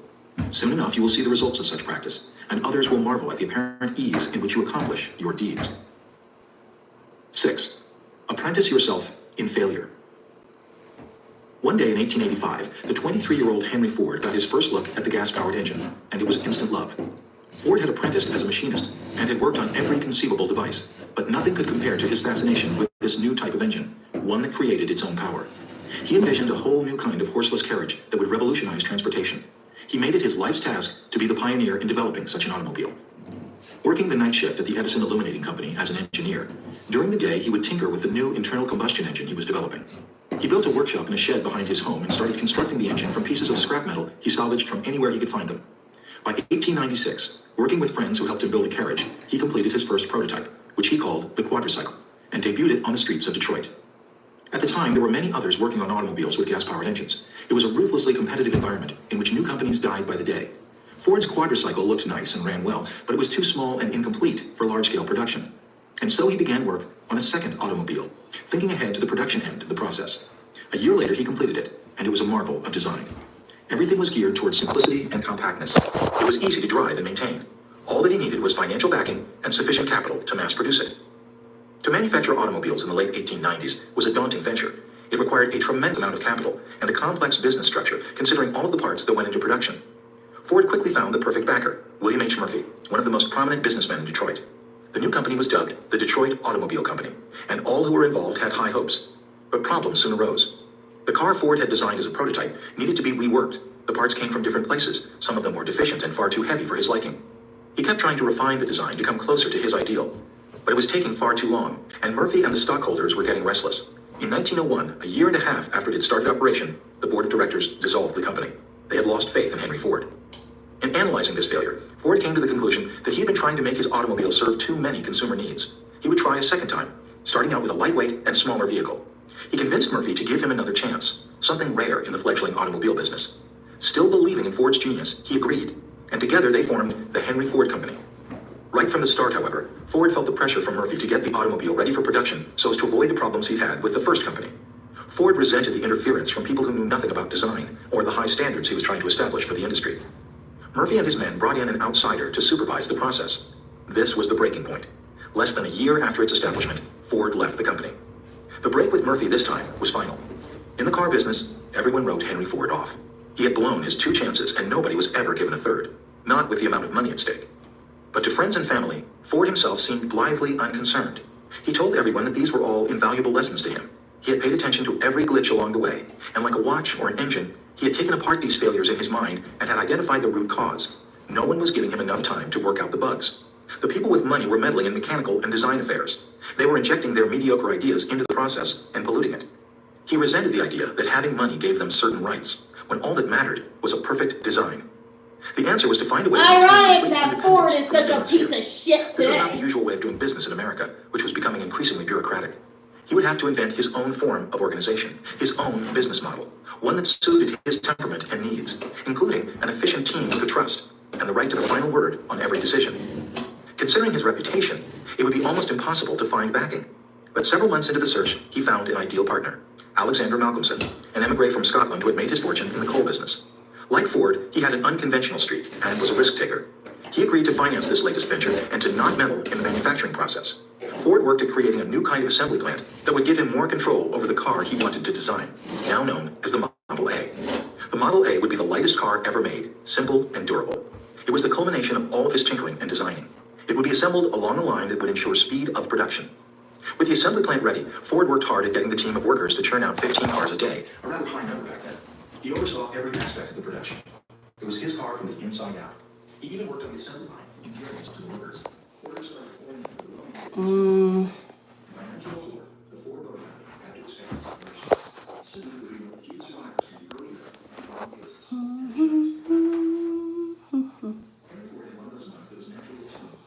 Soon enough, you will see the results of such practice, and others will marvel at the apparent ease in which you accomplish your deeds. 6. Apprentice yourself in failure. One day in 1885, the 23-year-old Henry Ford got his first look at the gas-powered engine, and it was instant love. Ford had apprenticed as a machinist and had worked on every conceivable device, but nothing could compare to his fascination with this new type of engine, one that created its own power. He envisioned a whole new kind of horseless carriage that would revolutionize transportation. He made it his life's task to be the pioneer in developing such an automobile. Working the night shift at the Edison Illuminating Company as an engineer, during the day he would tinker with the new internal combustion engine he was developing. He built a workshop in a shed behind his home and started constructing the engine from pieces of scrap metal he salvaged from anywhere he could find them. By 1896, working with friends who helped him build a carriage, he completed his first prototype, which he called the quadricycle, and debuted it on the streets of Detroit. At the time, there were many others working on automobiles with gas-powered engines. It was a ruthlessly competitive environment in which new companies died by the day. Ford's quadricycle looked nice and ran well, but it was too small and incomplete for large-scale production. And so he began work on a second automobile, thinking ahead to the production end of the process. A year later, he completed it, and it was a marvel of design. Everything was geared towards simplicity and compactness. It was easy to drive and maintain. All that he needed was financial backing and sufficient capital to mass produce it. To manufacture automobiles in the late 1890s was a daunting venture. It required a tremendous amount of capital and a complex business structure, considering all of the parts that went into production. Ford quickly found the perfect backer, William H. Murphy, one of the most prominent businessmen in Detroit. The new company was dubbed the Detroit Automobile Company, and all who were involved had high hopes. But problems soon arose. The car Ford had designed as a prototype needed to be reworked, The parts came from different places. Some of them were deficient and far too heavy for his liking. He kept trying to refine the design to come closer to his ideal. But it was taking far too long, and Murphy and the stockholders were getting restless. In 1901, a year and a half after it had started operation, the board of directors dissolved the company. They had lost faith in Henry Ford. In analyzing this failure, Ford came to the conclusion that he had been trying to make his automobile serve too many consumer needs. He would try a second time, starting out with a lightweight and smaller vehicle. He convinced Murphy to give him another chance, something rare in the fledgling automobile business. Still believing in Ford's genius, he agreed, and together they formed the Henry Ford Company. Right from the start, however, Ford felt the pressure from Murphy to get the automobile ready for production so as to avoid the problems he'd had with the first company. Ford resented the interference from people who knew nothing about design or the high standards he was trying to establish for the industry. Murphy and his men brought in an outsider to supervise the process. This was the breaking point. Less than a year after its establishment, Ford left the company. The break with Murphy this time was final. In the car business, everyone wrote Henry Ford off. He had blown his 2 chances and nobody was ever given a third, not with the amount of money at stake. But to friends and family, Ford himself seemed blithely unconcerned. He told everyone that these were all invaluable lessons to him. He had paid attention to every glitch along the way, and like a watch or an engine, he had taken apart these failures in his mind and had identified the root cause. No one was giving him enough time to work out the bugs. The people with money were meddling in mechanical and design affairs. They were injecting their mediocre ideas into the process and polluting it. He resented the idea that having money gave them certain rights, when all that mattered was a perfect design. The answer was to find a way to Ironic that Ford is such a piece of shit This was not the today. usual way of doing business in America, which was becoming increasingly bureaucratic. He would have to invent his own form of organization, his own business model, one that suited his temperament and needs, including an efficient team he could trust, and the right to the final word on every decision. Considering his reputation, it would be almost impossible to find backing. But several months into the search, he found an ideal partner, Alexander Malcolmson, an emigre from Scotland who had made his fortune in the coal business. Like Ford, he had an unconventional streak and was a risk taker. He agreed to finance this latest venture and to not meddle in the manufacturing process. Ford worked at creating a new kind of assembly plant that would give him more control over the car he wanted to design, now known as the Model A. The Model A would be the lightest car ever made, simple and durable. It was the culmination of all of his tinkering and designing. It would be assembled along a line that would ensure speed of production. With the assembly plant ready, Ford worked hard at getting the team of workers to churn out 15 cars a day, a rather high number back then. He oversaw every aspect of the production. It was his car from the inside out. He even worked on the assembly line, in fairness to the workers. Orders started pouring into the room. By 1904, the Ford prototype had to expand its operations. Soon, it would be one of the few survivors from the early era of automobiles. Henry Ford had one of those minds that was naturally attuned to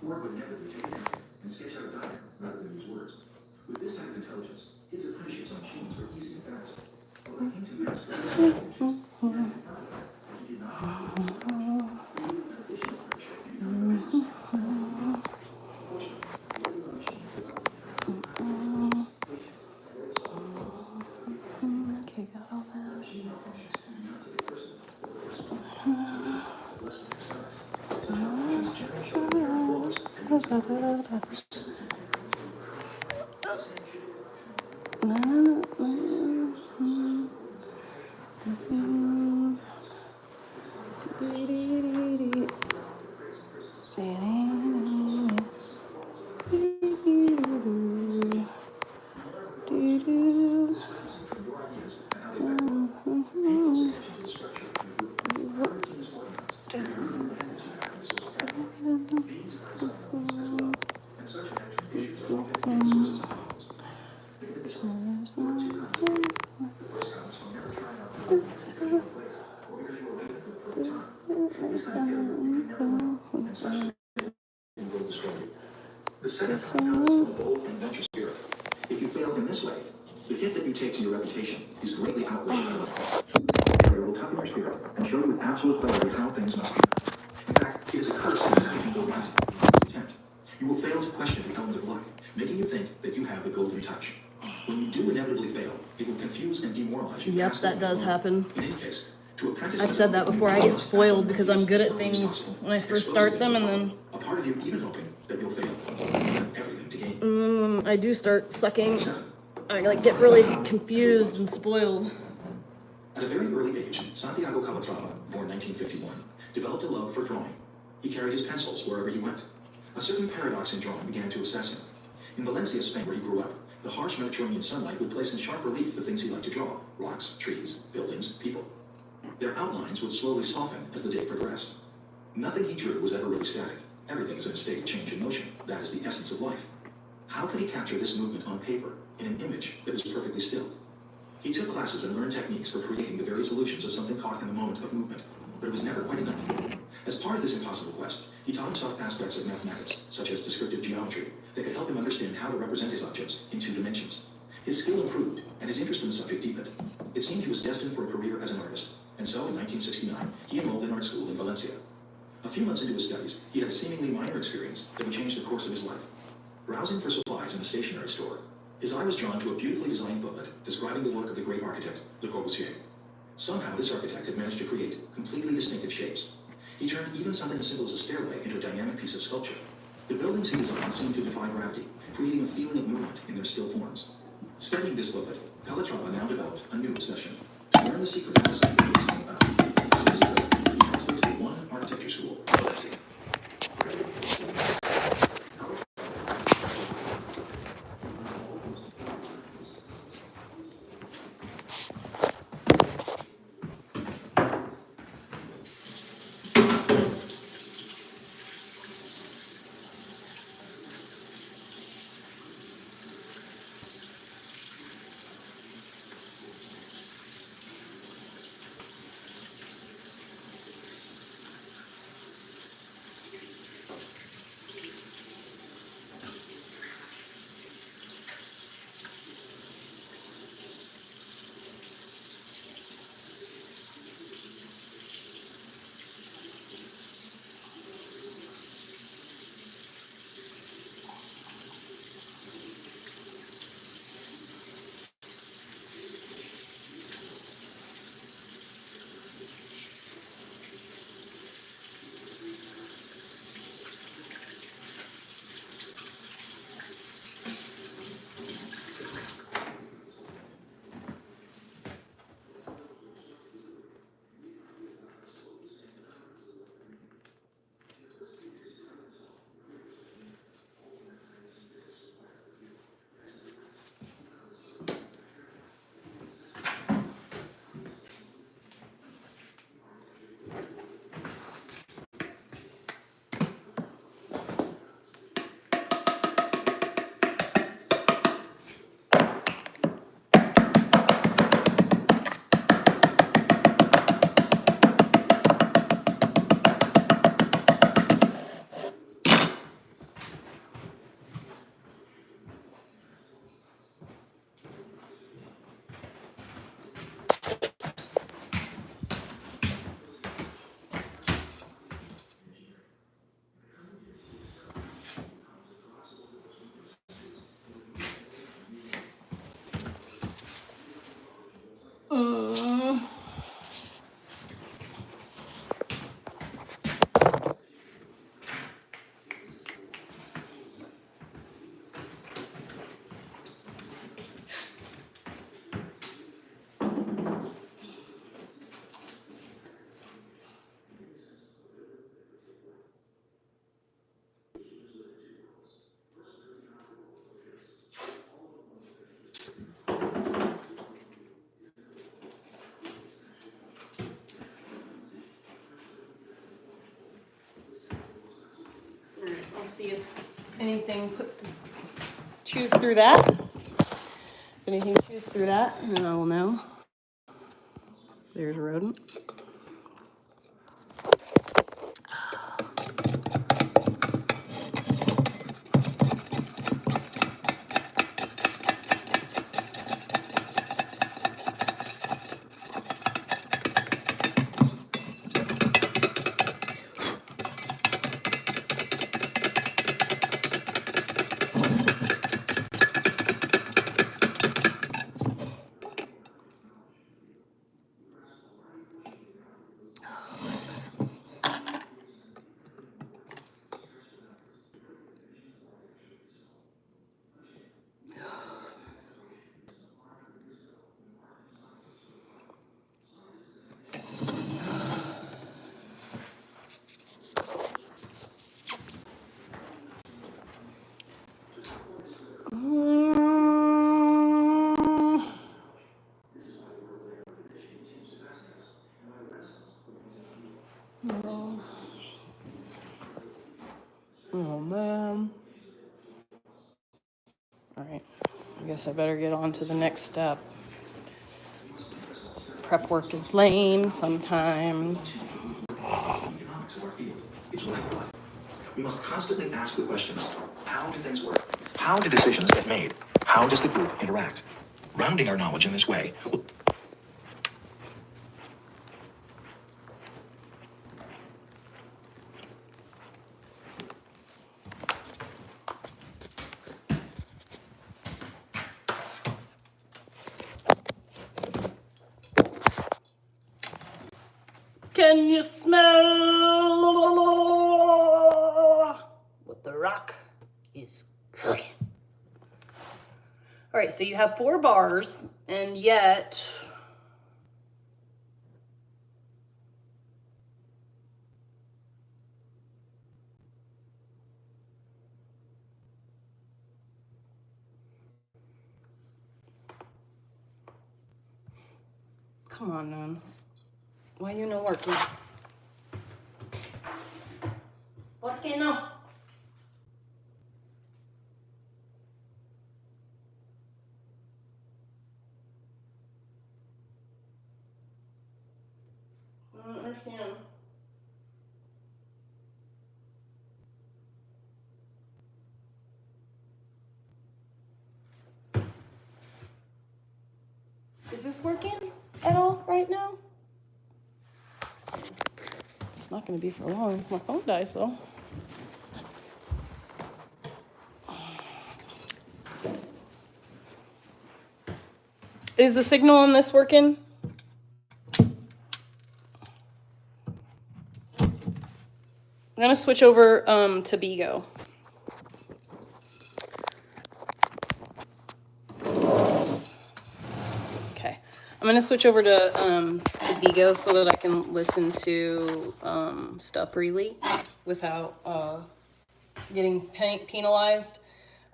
Ford would never be taken and sketch out a diagram rather than use words. With this type of intelligence, his apprenticeships on machines were easy and fast. But when it came to mass production, he had to find that he did not have to use much. He needed an efficient apprenticeship and become a business man. Unfortunately, he was the machines that were Okay, got all that. machine malfunctions do not take it personally or personally. Less than express. Such malfunctions generally show inherent flaws and lead to The second kind comes from a bold and adventurous spirit. If you fail in this way, the hit that you take to your reputation is greatly outweighed by the failure will toughen your spirit and show you with absolute clarity how things must be done. In fact, it is a curse that nothing can go right in your attempt. You will fail to question the element of luck, making you think that you have the golden touch. When you do inevitably fail, it will confuse and demoralize you. Yep, that does happen. In any case, to apprentice I've said that before. I get spoiled because I'm good at things when I first start them, and then a part of you even hoping that you'll fail. You have everything to gain. I do start sucking. I like get really confused and spoiled. At a very early age, Santiago Calatrava, born 1951, developed a love for drawing. He carried his pencils wherever he went. A certain paradox in drawing began to obsess him. In Valencia, Spain, where he grew up, the harsh Mediterranean sunlight would place in sharp relief the things he liked to draw: rocks, trees, buildings, people. Their outlines would slowly soften as the day progressed. Nothing he drew was ever really static. Everything is in a state of change and motion. That is the essence of life. How could he capture this movement on paper, in an image that was perfectly still? He took classes and learned techniques for creating the very solutions of something caught in the moment of movement, but it was never quite enough. As part of this impossible quest, he taught himself aspects of mathematics, such as descriptive geometry, that could help him understand how to represent his objects in 2 dimensions. His skill improved, and his interest in the subject deepened. It seemed he was destined for a career as an artist, and so in 1969, he enrolled in art school in Valencia. A few months into his studies, he had a seemingly minor experience that would change the course of his life. Browsing for supplies in a stationery store, his eye was drawn to a beautifully designed booklet describing the work of the great architect, Le Corbusier. Somehow, this architect had managed to create completely distinctive shapes. He turned even something as simple as a stairway into a dynamic piece of sculpture. The buildings he designed seemed to defy gravity, creating a feeling of movement in their still forms. Studying this booklet, Calatrava now developed a new obsession: to learn the secret of how something came about. He transferred to the one architecture school, Valencia. Let's see if anything chews through that. If anything chews through that, then I will know. There's a rodent. I guess I better get on to the next step. Prep work is lame sometimes. Economics of our field. It's lifeblood. We must constantly ask the questions. How do things work? How do decisions get made? How does the group interact? Rounding our knowledge in this way will... Can you smell what the rock is cooking? All right, so you have 4 bars, and yet come on, man. Why you not working? ¿Por qué no? I don't understand. Is this working at all right now? It's not going to be for long. My phone dies though. Is the signal on this working? I'm going to switch over to Bigo. Okay. I'm going to switch over to Bigo so that I can listen to stuff freely without getting penalized.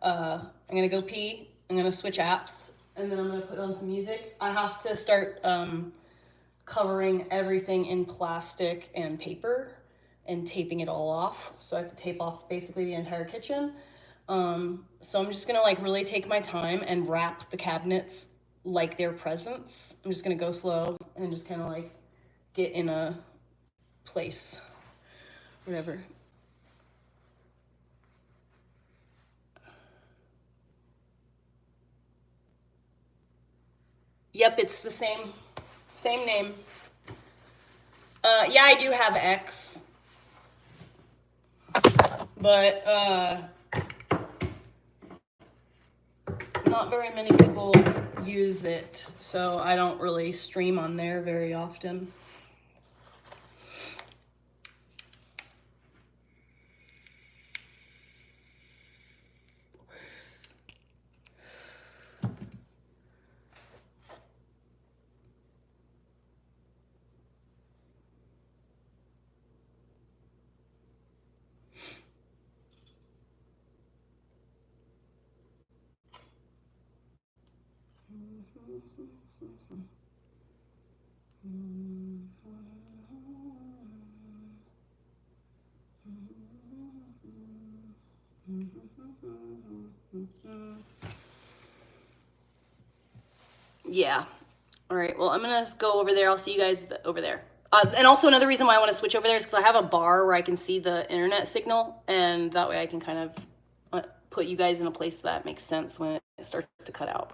I'm going to go pee. I'm going to switch apps. And then I'm going to put on some music. I have to start covering everything in plastic and paper and taping it all off. So I have to tape off basically the entire kitchen. So I'm just going to like really take my time and wrap the cabinets like their presents. I'm just going to go slow and just kind of like get in a place, whatever. Yep, it's the same name. Yeah, I do have X, but not very many people use it, so I don't really stream on there very often. Yeah. All right. Well, I'm going to go over there. I'll see you guys over there. And also another reason why I want to switch over there is because I have a bar where I can see the internet signal, and that way I can kind of put you guys in a place that makes sense when it starts to cut out.